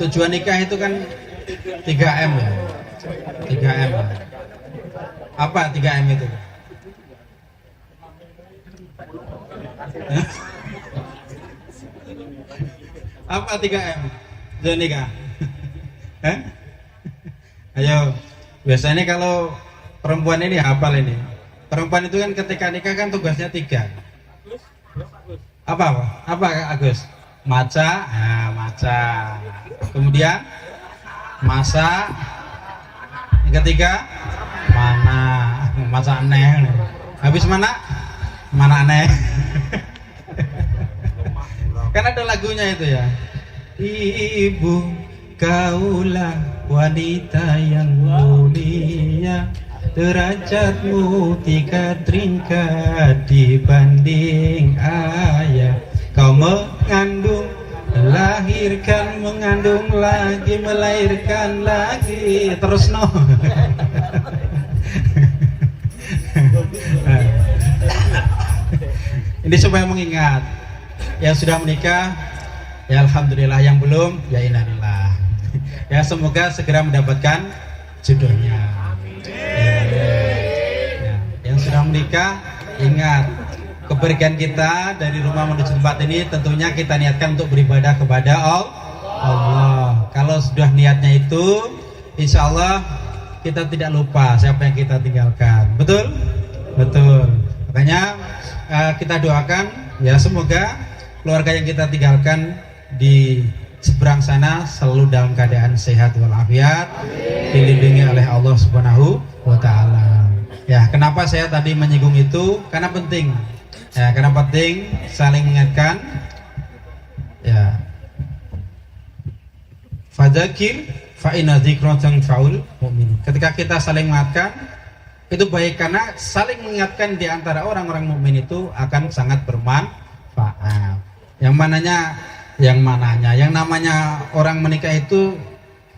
tujuan nikah itu kan 3M ya. 3M. Apa 3M itu? Apa 3M? Tujuan nikah. Ayo, biasanya kalau perempuan ini hafal ini. Perempuan itu kan ketika nikah kan tugasnya 3. Apa Agus? Maca, maca. Kemudian masak. Yang ketiga mana? Maca aneh. Habis mana? Mana aneh. Kan ada lagunya itu ya. Ibu kaulah wanita yang mulia, derajatmu 3 tingkat dibanding ayah. Kau mengandung, melahirkan, mengandung lagi, melahirkan lagi, terus no. Ini supaya mengingat yang sudah menikah, ya alhamdulillah, yang belum, ya innalillah. Ya semoga segera mendapatkan jodohnya. Ya, yang sudah menikah, ingat kepergian kita dari rumah menuju tempat ini tentunya kita niatkan untuk beribadah kepada Allah. Kalau sudah niatnya itu, insya Allah kita tidak lupa siapa yang kita tinggalkan. Betul? Betul. Makanya kita doakan ya semoga keluarga yang kita tinggalkan di seberang sana selalu dalam keadaan sehat walafiat, dilindungi oleh Allah Subhanahu wa taala. Ya, kenapa saya tadi menyinggung itu? Karena penting. Ya, karena penting saling mengingatkan. Ya. Fadzakir fa inna dzikra tanfa'ul mu'minin. Ketika kita saling mengingatkan, itu baik karena saling mengingatkan di antara orang-orang mukmin itu akan sangat bermanfaat. Yang namanya orang menikah itu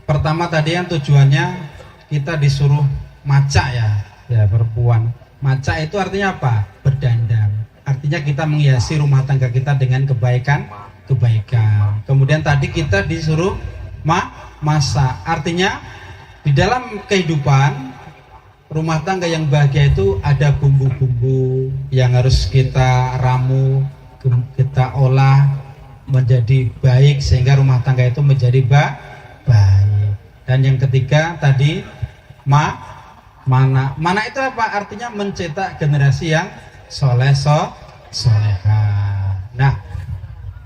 pertama tadi yang tujuannya kita disuruh maca ya perempuan. Maca itu artinya apa? Berdandan. artinya kita menghiasi rumah tangga kita dengan kebaikan. Kemudian tadi kita disuruh masak, artinya di dalam kehidupan rumah tangga yang bahagia itu ada bumbu-bumbu yang harus kita ramu, kita olah menjadi baik sehingga rumah tangga itu menjadi baik. Dan yang ketiga tadi mana itu apa? Artinya mencetak generasi yang soleha.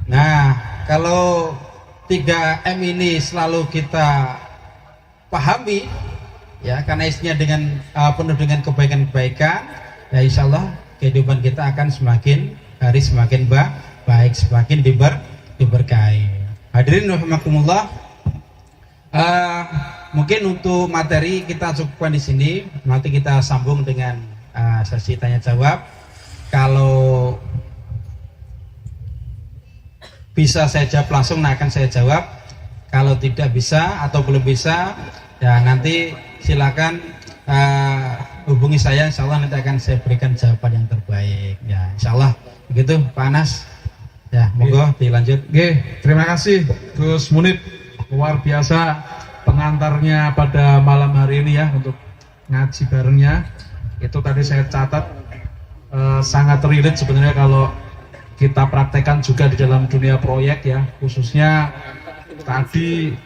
Nah, kalau 3M ini selalu kita pahami, ya, karena isinya penuh dengan kebaikan-kebaikan, ya insya Allah kehidupan kita akan semakin hari semakin baik, semakin diberkahi. Hadirin rahimakumullah, mungkin untuk materi kita cukupkan di sini. Nanti kita sambung dengan sesi tanya jawab. Kalau bisa saya jawab langsung, akan saya jawab. Kalau tidak bisa atau belum bisa, ya nanti silakan hubungi saya. Insya Allah nanti akan saya berikan jawaban yang terbaik. Ya, insya Allah begitu, Pak Anas. Ya, monggo dilanjut. Oke, terima kasih Gus Munib, luar biasa pengantarnya pada malam hari ini ya untuk ngaji barengnya. Itu tadi saya catat sangat relate sebenarnya kalau kita praktekkan juga di dalam dunia proyek ya, khususnya tadi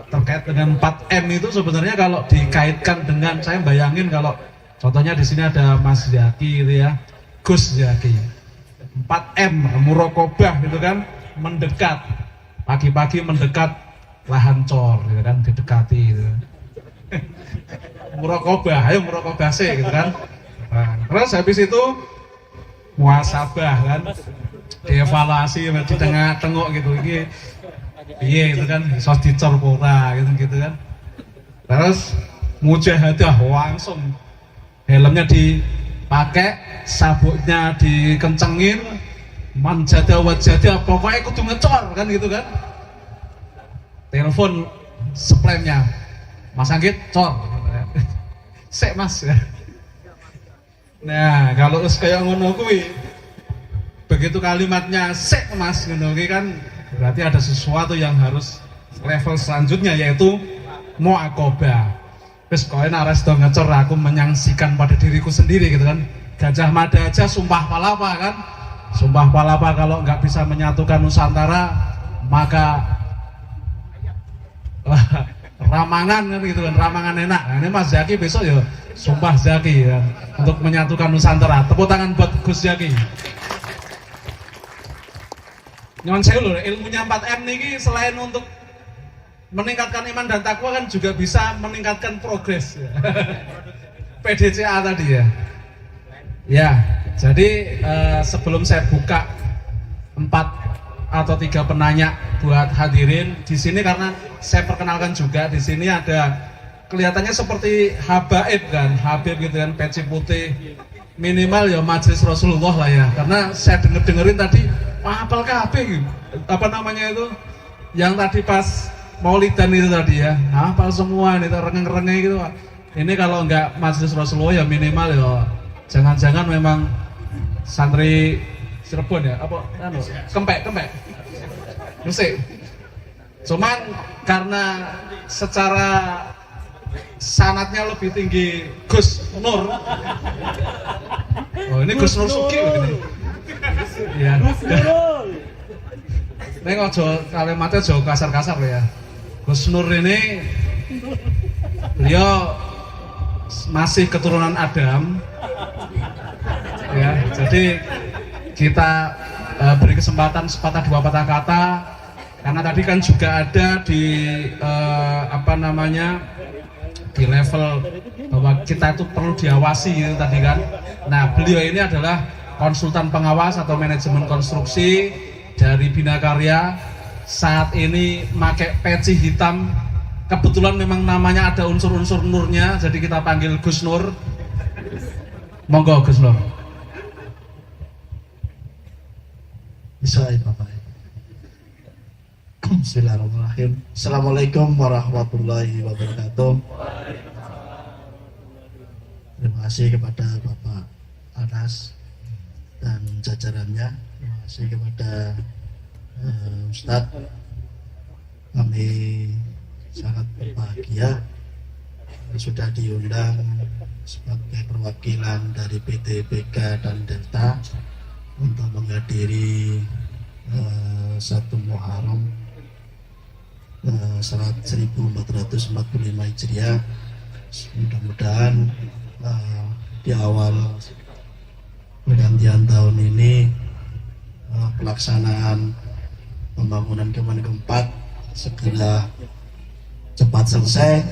terkait dengan 4M itu sebenarnya kalau dikaitkan dengan, saya bayangin kalau contohnya di sini ada Mas Zaki gitu ya, Gus Zaki, 4M murokobah gitu kan, mendekat pagi-pagi, mendekat lahan cor gitu kan, didekati gitu. Murokobah, ayo murokobah sih gitu kan. Nah, terus habis itu muasabah kan, dievaluasi di tengah-tengok gitu, ini iya gitu kan, sos dicor pura gitu kan. Terus mujahadah, langsung helmnya dipakai, sabuknya dikencengin, manjada wajada, pokoknya kudu ngecor kan gitu kan. Telepon splennya, Mas Anggit cor, sek mas ya. Nah, kalau kayak ngono kuwi, begitu kalimatnya sek mas ngono kuwi kan berarti ada sesuatu yang harus level selanjutnya, yaitu muaqabah. Wis kowe nek ora sedo ngecor, aku menyaksikan pada diriku sendiri gitu kan. Gajah Mada aja sumpah palapa kan. Sumpah palapa kalau nggak bisa menyatukan Nusantara, maka ramangan kan gitu kan, ramangan enak. Nah, ini Mas Zaki besok ya sumpah Zaki ya, untuk menyatukan Nusantara. Tepuk tangan buat Gus Zaki. Nyon saya loh, ilmunya 4M ini selain untuk meningkatkan iman dan takwa kan juga bisa meningkatkan progres ya. PDCA tadi ya. Ya, jadi sebelum saya buka 4 atau 3 penanya buat hadirin di sini, karena saya perkenalkan juga di sini ada kelihatannya seperti habaib kan, Habib gitu kan, peci putih, minimal ya majelis Rasulullah lah ya, karena saya dengerin tadi apal kabeh apa namanya itu yang tadi pas Maulidan itu tadi ya, apal semua nih, rengeng-rengeng gitu. Ini kalau nggak majelis Rasulullah ya minimal ya jangan-jangan memang santri Cirebon ya, apa kempek musik. Cuman karena secara sanatnya lebih tinggi Gus Nur. Oh, ini Gus Nur Suki begini. Ya. Ini ojo kalimatnya jauh kasar-kasar ya. Gus Nur ini beliau masih keturunan Adam. Ya, jadi kita beri kesempatan sepatah dua patah kata, karena tadi kan juga ada di di level bahwa kita itu perlu diawasi gitu tadi kan. Nah, beliau ini adalah konsultan pengawas atau manajemen konstruksi dari Bina Karya. Saat ini pakai peci hitam, kebetulan memang namanya ada unsur-unsur nurnya, jadi kita panggil Gus Nur. Monggo Gus Nur. Bismillahirrahmanirrahim. Assalamualaikum warahmatullahi wabarakatuh. Terima kasih kepada Bapak Anas dan jajarannya. Terima kasih kepada Ustadz. Kami sangat berbahagia sudah diundang sebagai perwakilan dari PT BK dan Delta untuk menghadiri 1 Muharram 1445 Hijriah. Mudah-mudahan di awal pergantian tahun ini pelaksanaan pembangunan Kemen keempat segera cepat selesai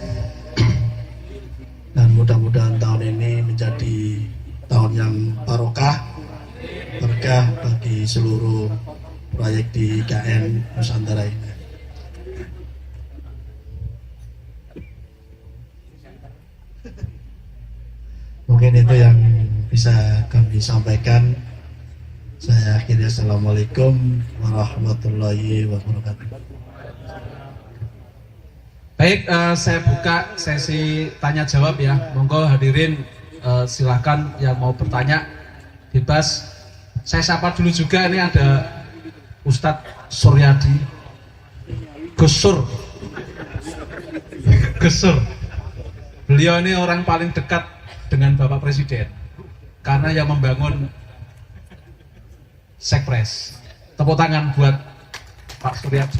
dan mudah-mudahan tahun ini menjadi tahun yang berkah bagi seluruh proyek di IKN Nusantara ini. Mungkin itu yang bisa kami sampaikan. Saya akhiri, assalamualaikum warahmatullahi wabarakatuh. Baik, saya buka sesi tanya jawab ya. Monggo hadirin silakan yang mau bertanya bebas. Saya sapa dulu juga, ini ada Ustadz Suryadi Gusur. Beliau ini orang paling dekat dengan Bapak Presiden karena yang membangun Sekpres. Tepuk tangan buat Pak Suryadi.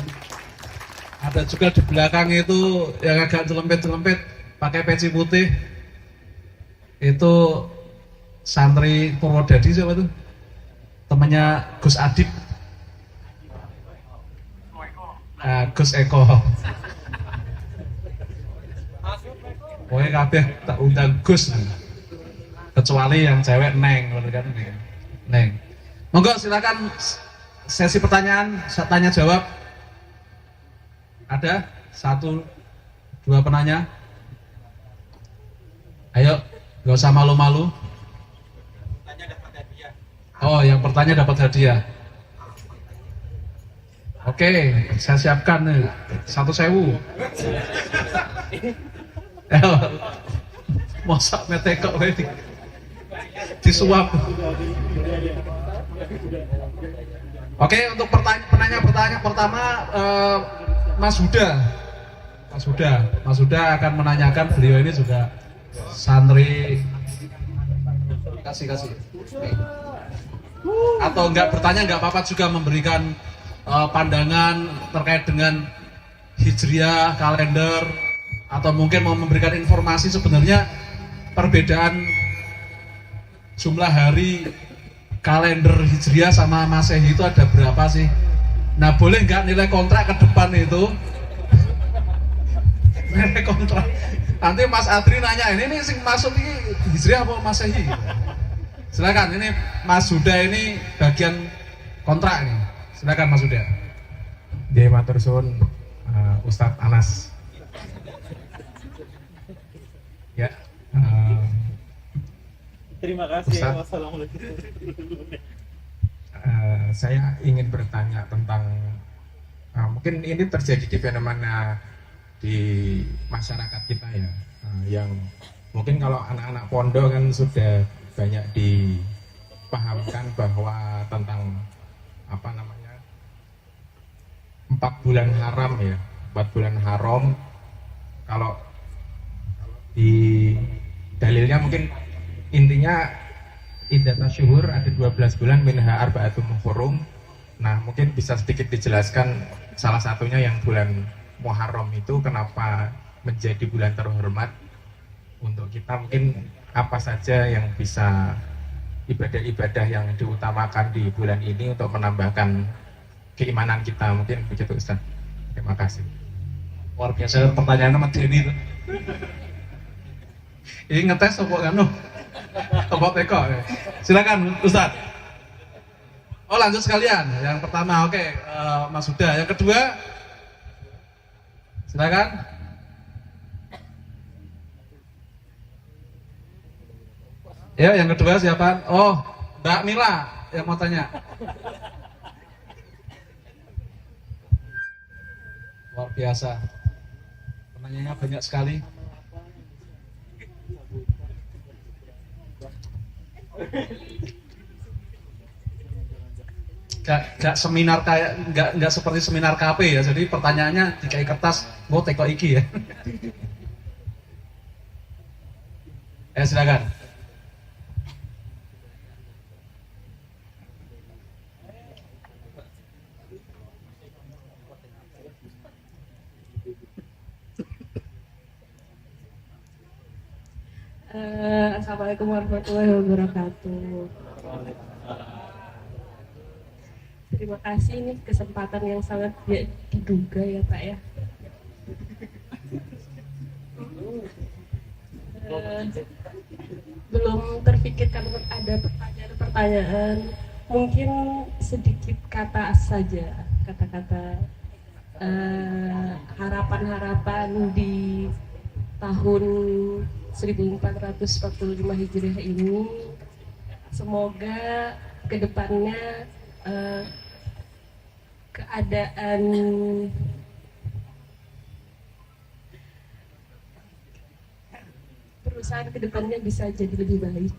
Ada juga di belakang itu yang agak celempet-celempet pakai peci putih, itu santri Purwodadi, siapa tuh? Temannya Gus Adib, Gus Eko. Pokoknya kabeh tak undang Gus, kecuali yang cewek Neng, Neng. Monggo silakan sesi pertanyaan, tanya jawab. Ada 1, 2 penanya. Ayo, gak usah malu-malu. Oh, yang bertanya dapat hadiah. Oke, saya siapkan nih 1.000. Masak metekok disuap. Oke, untuk penanya pertama Mas Huda akan menanyakan. Beliau ini juga santri. Kasih. Atau enggak bertanya enggak apa-apa juga, memberikan pandangan terkait dengan Hijriah, kalender, atau mungkin mau memberikan informasi sebenarnya perbedaan jumlah hari kalender Hijriah sama Masehi itu ada berapa sih? Nah, boleh nggak nilai kontrak ke depan itu? Nilai kontrak. Nanti Mas Adri nanya, ini sing masuk ini Hijriah apa Masehi? Silakan, ini Mas Huda ini bagian kontrak nih. Silakan Mas Huda. Dia matur suwun Ustadz Anas. Ya. Terima kasih. Ustadz, Wassalamualaikum. Saya ingin bertanya tentang mungkin ini terjadi di fenomena di masyarakat kita ya, yang mungkin kalau anak-anak pondok kan sudah banyak dipahamkan bahwa tentang 4 bulan haram ya, 4 bulan haram. Kalau di dalilnya mungkin intinya iddah syuhur ada 12 bulan minha arba'atum hurum. Nah, mungkin bisa sedikit dijelaskan salah satunya yang bulan Muharram itu kenapa menjadi bulan terhormat untuk kita, mungkin apa saja yang bisa ibadah-ibadah yang diutamakan di bulan ini untuk menambahkan keimanan kita, mungkin begitu Ustaz. Terima kasih. Luar biasa pertanyaan sama Denny itu. Ini ngetes apa kan? Apa teko? Silakan Ustaz. Oh, lanjut sekalian. Yang pertama, oke, Mas Huda. Yang kedua, silakan. Ya, yang kedua siapa? Oh, Mbak Mila yang mau tanya. Luar biasa. Pertanyaannya banyak sekali. Gak seminar kayak nggak seperti seminar KP ya. Jadi pertanyaannya dikai kertas, mau teko iki ya. Silakan. Assalamualaikum warahmatullahi wabarakatuh. Terima kasih, ini kesempatan yang sangat tidak diduga ya Pak ya. Belum terpikirkan ada pertanyaan-pertanyaan, mungkin sedikit kata saja, kata-kata harapan-harapan di tahun 1445 Hijriah ini. Semoga kedepannya keadaan perusahaan kedepannya bisa jadi lebih baik.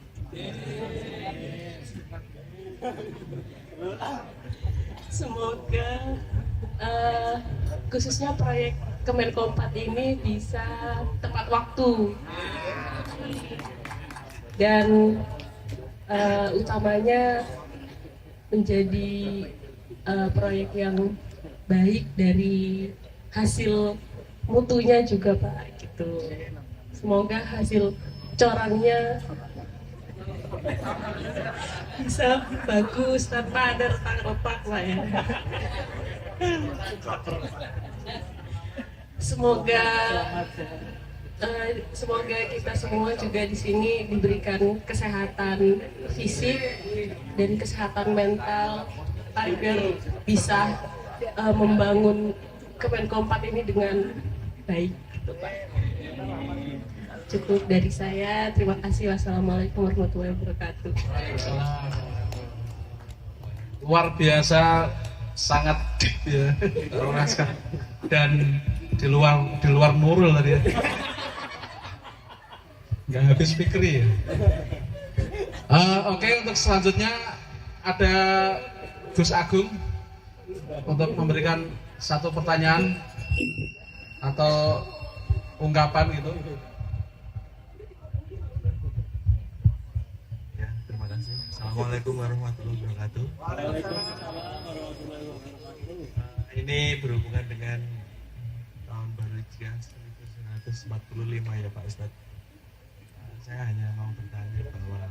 Semoga khususnya proyek Kemenko 4 ini bisa tepat waktu dan utamanya menjadi proyek yang baik dari hasil mutunya juga Pak gitu. Semoga hasil corannya bisa bagus tanpa ada retak-retak Pak ya. Semoga kita semua juga di sini diberikan kesehatan fisik dan kesehatan mental agar bisa membangun Kemenko 4 ini dengan baik gitu Pak. Cukup dari saya, terima kasih. Wassalamualaikum warahmatullahi wabarakatuh. Luar biasa, sangat deep ya, dan di luar Nurul tadi ya. Nggak habis pikir ya. Oke, untuk selanjutnya ada Gus Agung untuk memberikan satu pertanyaan atau ungkapan gitu. Ya, terima kasih. Assalamualaikum warahmatullahi wabarakatuh. Ini berhubungan dengan tahun baru Hijriah 1945 ya Pak Ustadz. Saya hanya mau bertanya bahwa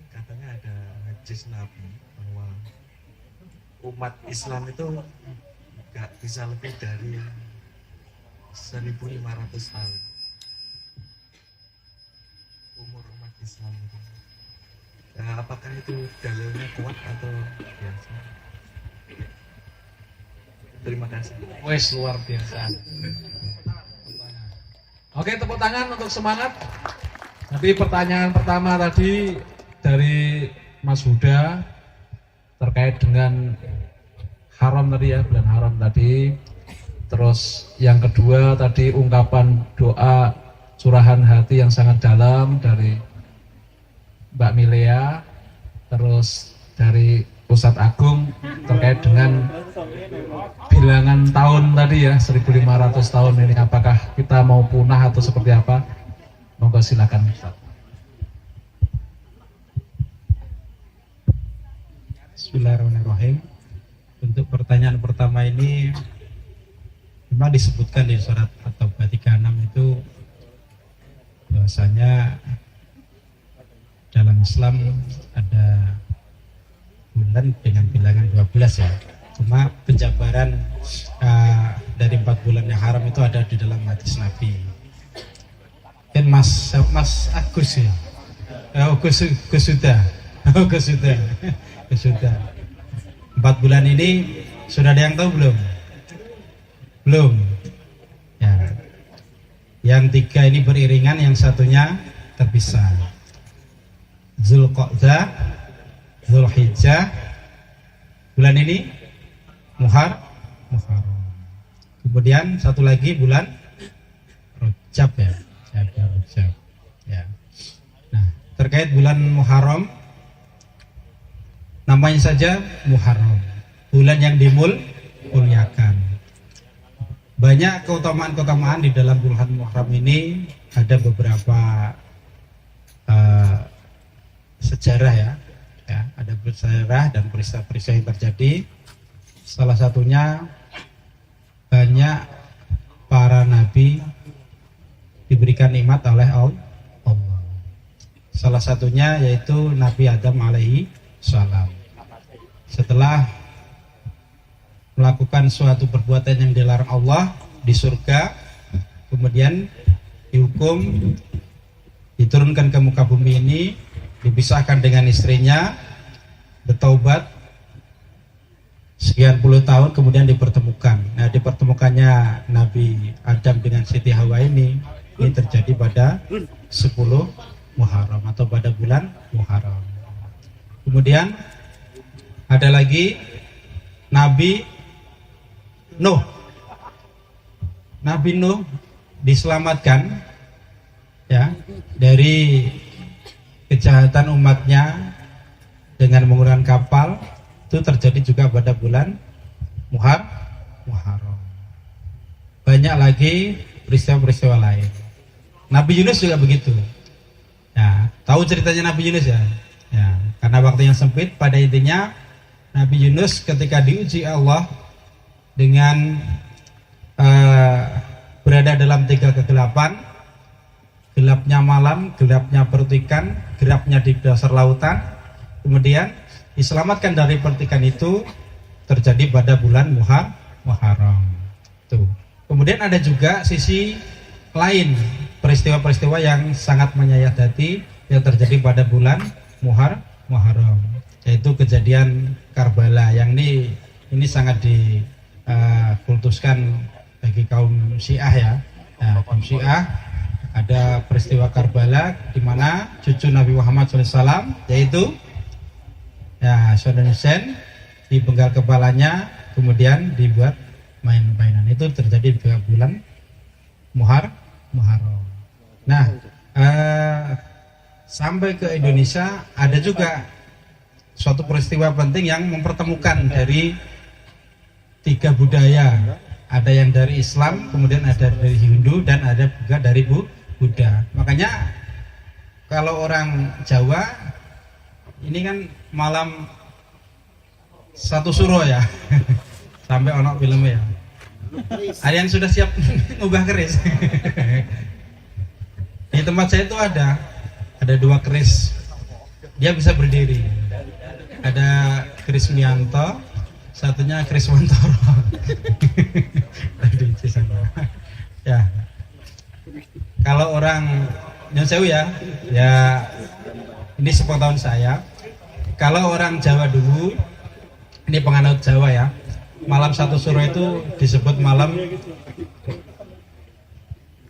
katanya ada hadis Nabi bahwa umat Islam itu nggak bisa lebih dari 1.500 tahun umur umat Islam itu. Apakah itu dalilnya kuat atau biasa? Terima kasih. Wes luar biasa. Oke, tepuk tangan untuk semangat. Nanti pertanyaan pertama tadi dari Mas Huda terkait dengan haram tadi ya, bulan haram tadi. Terus yang kedua tadi ungkapan doa curahan hati yang sangat dalam dari Mbak Milea. Terus dari Ustadz Agung terkait dengan bilangan tahun tadi ya, 1.500 tahun ini, apakah kita mau punah atau seperti apa? Monggo silakan Ustaz. Bismillahirrahmanirrahim. Untuk pertanyaan pertama ini memang disebutkan di surat At-Taubah 36 itu bahwasanya dalam Islam ada bulan dengan bilangan 12 ya. Cuma penjabaran dari 4 bulan yang haram itu ada di dalam hadis Nabi. Dan Mas Agus ya. Gus sudah. Gus sudah. 4 bulan ini sudah ada yang tahu belum? Belum. Ya. Yang 3 ini beriringan, yang satunya terpisah. Zulqa'dah, Zulhijjah. Bulan ini Muharram. Kemudian satu lagi bulan Rajab ya. Rajab. Ya. Nah, terkait bulan Muharram, namanya saja Muharram, bulan yang dimuliakan. Banyak keutamaan-keutamaan di dalam bulan Muharram ini. Ada beberapa sejarah ya, ada bersejarah dan peristiwa-peristiwa yang terjadi. Salah satunya banyak para nabi diberikan nikmat oleh Allah. Salah satunya yaitu Nabi Adam alaihi salam. Setelah melakukan suatu perbuatan yang dilarang Allah di surga, kemudian dihukum, diturunkan ke muka bumi ini, dipisahkan dengan istrinya, bertaubat sekian puluh tahun, kemudian dipertemukan. Nah, dipertemukannya Nabi Adam dengan Siti Hawa ini terjadi pada 10 Muharram atau pada bulan Muharram. Kemudian ada lagi Nabi Nuh. Nabi Nuh diselamatkan ya dari kejahatan umatnya dengan menggunakan kapal. Itu terjadi juga pada bulan Muharram. Banyak lagi peristiwa-peristiwa lain. Nabi Yunus juga begitu. Ya, tahu ceritanya Nabi Yunus ya? Ya, karena waktu yang sempit, pada intinya Nabi Yunus ketika diuji Allah dengan berada dalam 3 kegelapan, gelapnya malam, gelapnya perutikan, gelapnya di dasar lautan, kemudian diselamatkan dari pertikan itu, terjadi pada bulan Muharram. Tuh. Kemudian ada juga sisi lain, peristiwa-peristiwa yang sangat menyayat hati yang terjadi pada bulan Muharram, yaitu kejadian Karbala yang ini sangat dikultuskan bagi kaum Syiah ya. Nah, kaum Syiah ada peristiwa Karbala di mana cucu Nabi Muhammad SAW yaitu ya Saudara Hussein dipenggal kepalanya, kemudian dibuat mainan. Itu terjadi di bulan Muharram. Nah, sampai ke Indonesia ada juga suatu peristiwa penting yang mempertemukan dari 3 budaya. Ada yang dari Islam, kemudian ada dari Hindu, dan ada juga dari Buddha. Makanya kalau orang Jawa ini kan malam satu suro ya. Sampai ono filmnya ya. Ada yang sudah siap ngubah keris. Di tempat saya itu ada 2 keris. Dia bisa berdiri. Ada keris Mianto, satunya keris Wantoro. Ya. Kalau orang Nyon Sewu ya ini sepengetahuan saya. Kalau orang Jawa dulu, ini penganut Jawa ya, malam satu suro itu disebut malam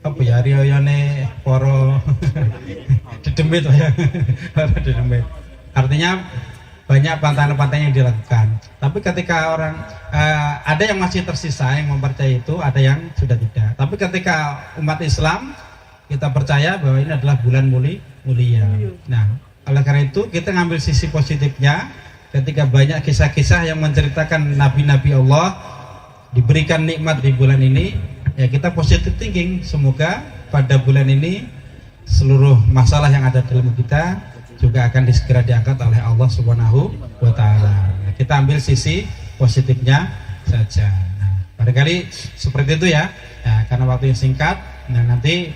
apa ya, riyoyone poro dedemit ya. Dedemit. Artinya banyak pantangan-pantangan yang dilakukan. Tapi ketika orang ada yang masih tersisa yang mempercayai itu, ada yang sudah tidak. Tapi ketika umat Islam kita percaya bahwa ini adalah bulan mulia. Nah, oleh karena itu kita ngambil sisi positifnya. Ketika banyak kisah-kisah yang menceritakan nabi-nabi Allah diberikan nikmat di bulan ini, ya kita positive thinking. Semoga pada bulan ini seluruh masalah yang ada dalam kita juga akan segera diangkat oleh Allah Subhanahu wa Ta'ala. Kita ambil sisi positifnya saja. Nah, barangkali seperti itu ya. Nah, karena waktu yang singkat, nah nanti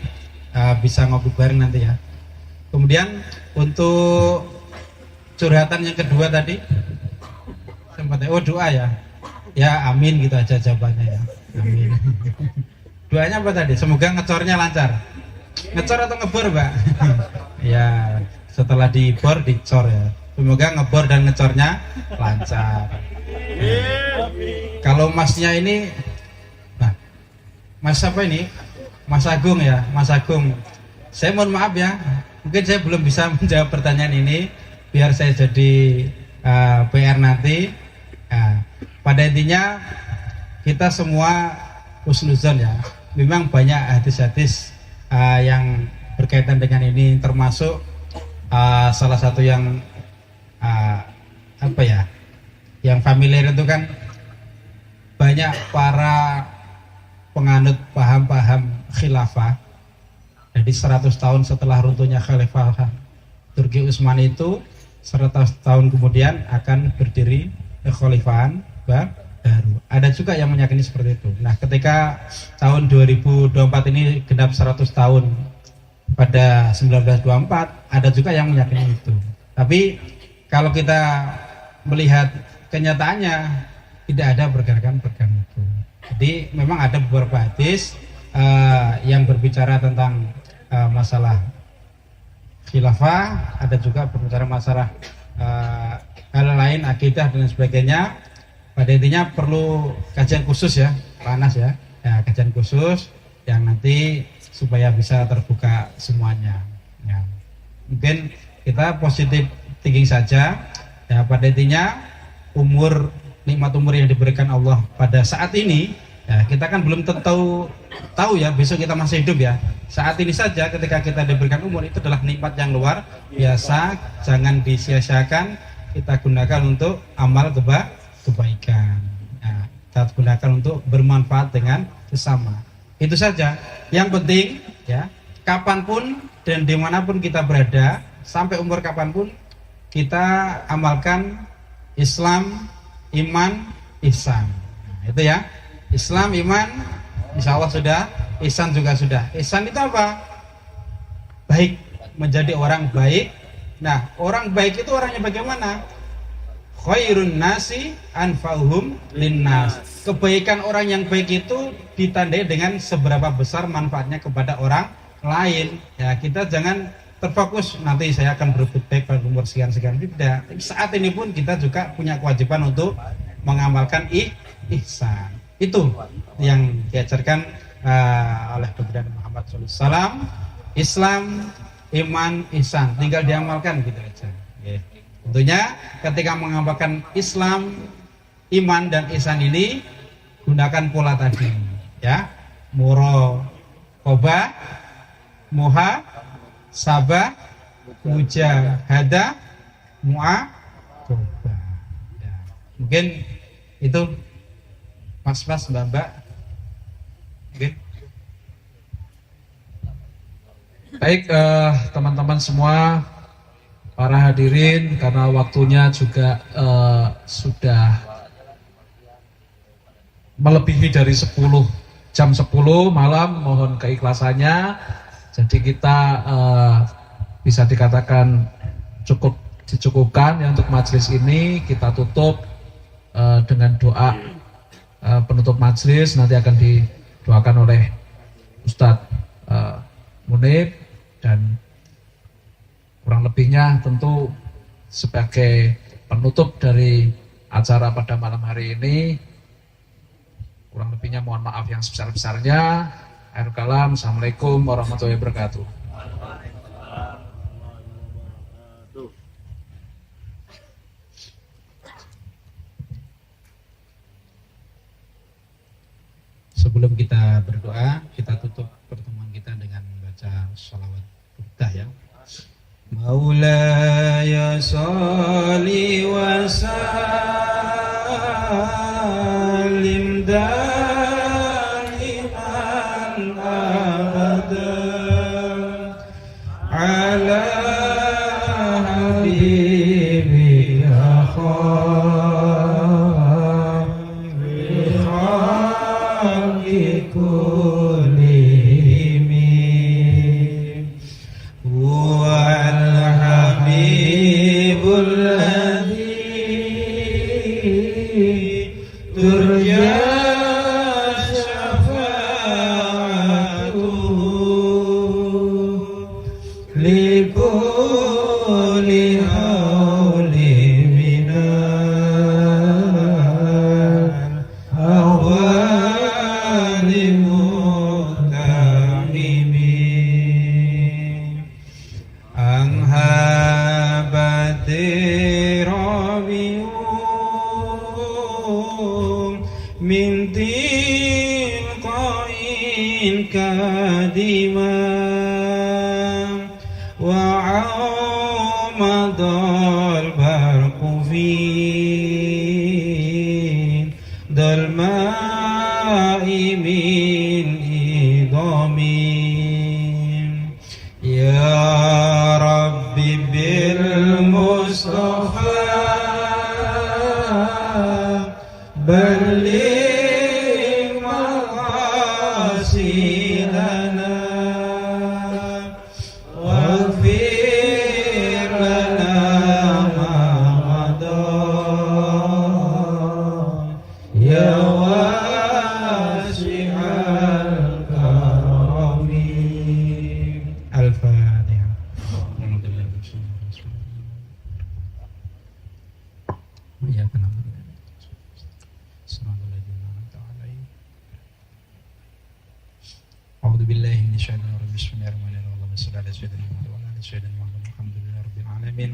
bisa ngopi bareng nanti ya. Kemudian untuk curhatan yang kedua tadi sempat doa ya. Ya amin gitu aja jawabannya ya. Amin. Doanya apa tadi? Semoga ngecornya lancar. Ngecor atau ngebor, Mbak? Ya, setelah dibor dicor ya. Semoga ngebor dan ngecornya lancar. Kalau masnya ini, nah, Mas apa ini? Mas Agung ya, Mas Agung. Saya mohon maaf ya, mungkin saya belum bisa menjawab pertanyaan ini. Biar saya jadi PR nanti. Nah, pada intinya kita semua husnuzon ya. Memang banyak hadis-hadis yang berkaitan dengan ini, termasuk salah satu yang apa ya, yang familiar itu kan banyak para penganut paham-paham khilafah. Jadi 100 tahun setelah runtuhnya Khalifah Turki Utsmani itu 100 tahun kemudian akan berdiri kekhalifahan baru. Ada juga yang meyakini seperti itu. Nah, ketika tahun 2024 ini genap 100 tahun pada 1924, ada juga yang meyakini itu. Tapi kalau kita melihat kenyataannya, tidak ada pergerakan-pergerakan itu. Jadi memang ada beberapa hadis yang berbicara tentang masalah khilafah, ada juga berbicara masalah hal lain, akidah dan sebagainya. Pada intinya perlu kajian khusus ya, panas ya, kajian khusus yang nanti supaya bisa terbuka semuanya. Ya. Mungkin kita positif thinking saja. Ya, pada intinya nikmat umur yang diberikan Allah pada saat ini, ya, kita kan belum tahu ya besok kita masih hidup ya. Saat ini saja ketika kita diberikan umur itu adalah nikmat yang luar biasa, jangan disia-siakan, kita gunakan untuk amal kebaikan. Nah, kita gunakan untuk bermanfaat dengan sesama. Itu saja. Yang penting ya, kapanpun dan dimanapun kita berada, sampai umur kapanpun kita amalkan Islam, iman, ihsan. Nah, itu ya. Islam, iman, insya Allah sudah. Ihsan juga sudah. Ihsan itu apa? Baik, menjadi orang baik. Nah, orang baik itu orangnya bagaimana? Khairun nasi anfa'uhum linnas. Kebaikan orang yang baik itu ditandai dengan seberapa besar manfaatnya kepada orang lain. Ya, kita jangan terfokus nanti saya akan berbuat baik pada umur sekian-sekian. Tidak. Saat ini pun kita juga punya kewajiban untuk mengamalkan ihsan. Itu yang diajarkan oleh Baginda Muhammad SAW. Islam, iman, ihsan, tinggal diamalkan gitu aja. Tentunya ketika mengamalkan Islam, iman dan ihsan ini gunakan pola tadi ya, muraqabah, muhasabah, mujahadah, mu'aqabah. Ya, mungkin itu mas-mas, mbak-mbak. Mungkin. Baik, teman-teman semua, para hadirin, karena waktunya juga sudah melebihi dari 10 jam 10 malam, mohon keikhlasannya. Jadi kita bisa dikatakan dicukupkan ya untuk majelis ini. Kita tutup dengan doa penutup majelis, nanti akan didoakan oleh Ustadz Munib, dan kurang lebihnya tentu sebagai penutup dari acara pada malam hari ini, kurang lebihnya mohon maaf yang sebesar-besarnya. Akhirul kalam, assalamualaikum warahmatullahi wabarakatuh. Sebelum kita berdoa, kita tutup pertemuan kita dengan baca sholawat burdah ya. Maulaya sholli wa sallim daiman abadan ala habibika كادما وعوض الماء من إضام يا رب بالمصطفى بلغ مقاصدنا واغفر لنا ما مضى يا واسع الكرم. الفاتحة. وإياك نعبد صراط الذين أنعمت عليهم. أعوذ بالله من الشيطان الرجيم. بسم الله الرحمن الرحيم. اللهم صل على سيدنا محمد وعلى آل سيدنا محمد. الحمد لله رب العالمين.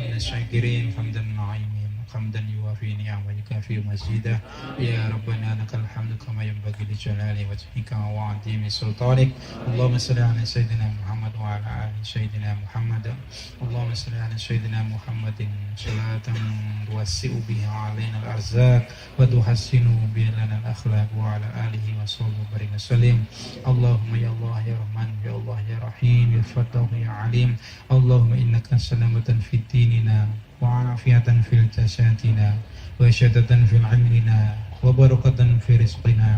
من الشاكرين حمدا نعيمين حمدا يوافي نعمه ويكافئ مزيدا. يا ربنا لك الحمد كما ينبغي لجلال وجهك وعظيم سلطانك. اللهم صل على سيدنا محمد وعلى آل سيدنا محمد. اللهم صل على سيدنا محمد صلاة توسع بها علينا الأرزاق وتحسن بها لنا الأخلاق وعلى آله وصحبه وبارك وسلم. اللهم يا الله يا رحمن يا الله يا رحيم يا فتاح يا عليم. اللهم إنك سلامة في ديننا وعافية في جسدنا وشدة في علمنا وبركة في رزقنا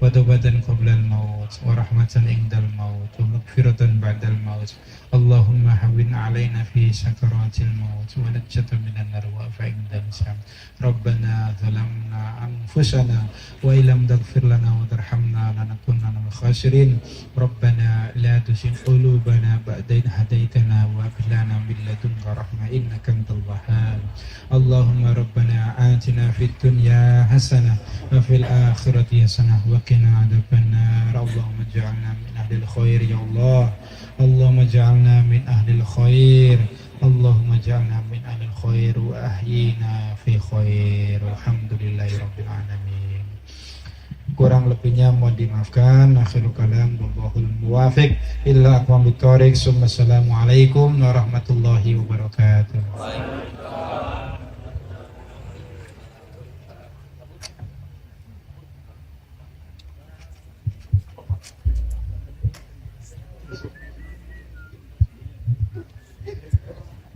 وتوبة قبل الموت ورحمة عند الموت ومغفرة بعد الموت. اللهم هون علينا في سكرات الموت ونجة من النار وعند الحساب. ربنا ظلمنا أنفسنا وإن لم تغفر لنا وترحمنا لنكونن من الخاسرين. ربنا لا تزغ قلوبنا بعد إذ هديتنا وهب لنا من لدنك رحمة إنك أنت الوهاب. اللهم ربنا آتنا في الدنيا حسنة وفي الآخرة حسنة وقنا عذاب النار. اللهم اجعلنا من أهل الخير يا الله. اللهم اجعلنا من أهل الخير. اللهم اجعلنا من أهل الخير وأحيينا في خير. Alhamdulillahi rabbil alamin. Kurang lebihnya mohon dimaafkan. Akhirul kalam wallahul muwafiq illa aqwamit thoriq. Assalamualaikum warahmatullahi wabarakatuh.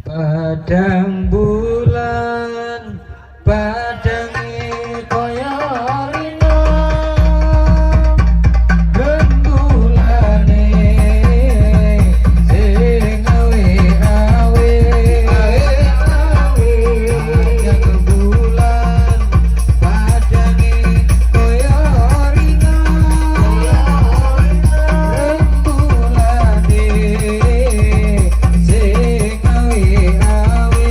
Padang bulan padangi kaya rina gembulane sing awe-awe padang bulan padangi kaya rina gembulane sing awe-awe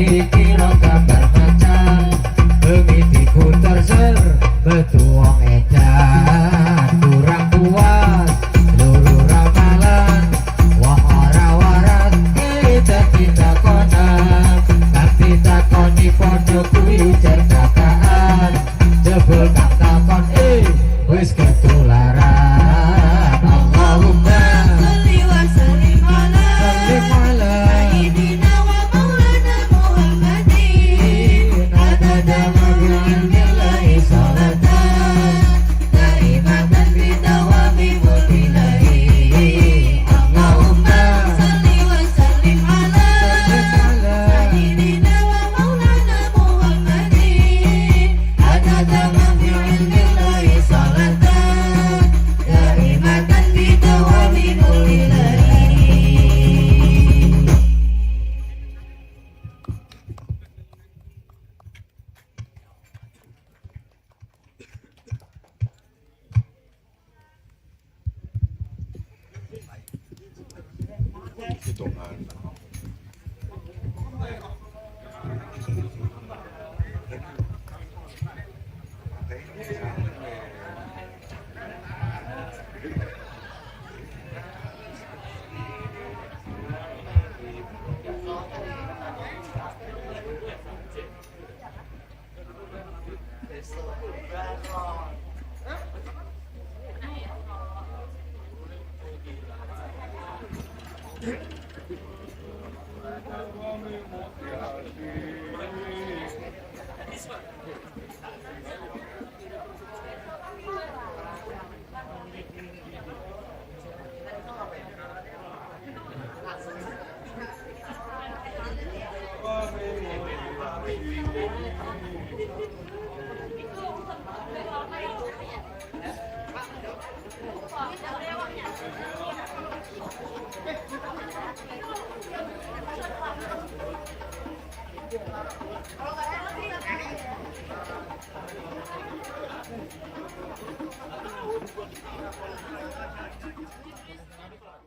dikira gambar macan, bengi diputer ser metu wong edan. Kurang puas luru ramalan, wong ora waras kita konan. Tapi takoni podo kuwi cekakaan, jebul kang takon wis ketularan. Allahumma sholli wa sallim ala sayyidina wa maulana Muhammadin adada mabi'ilmillahi salatan daimatan bidawami mulkilahi. Allahumma sholli wa sallim ala sayyidina wa maulana Muhammadin adada mabi'ilmillahi salatan daimatan bidawami mulkilahi. Kalau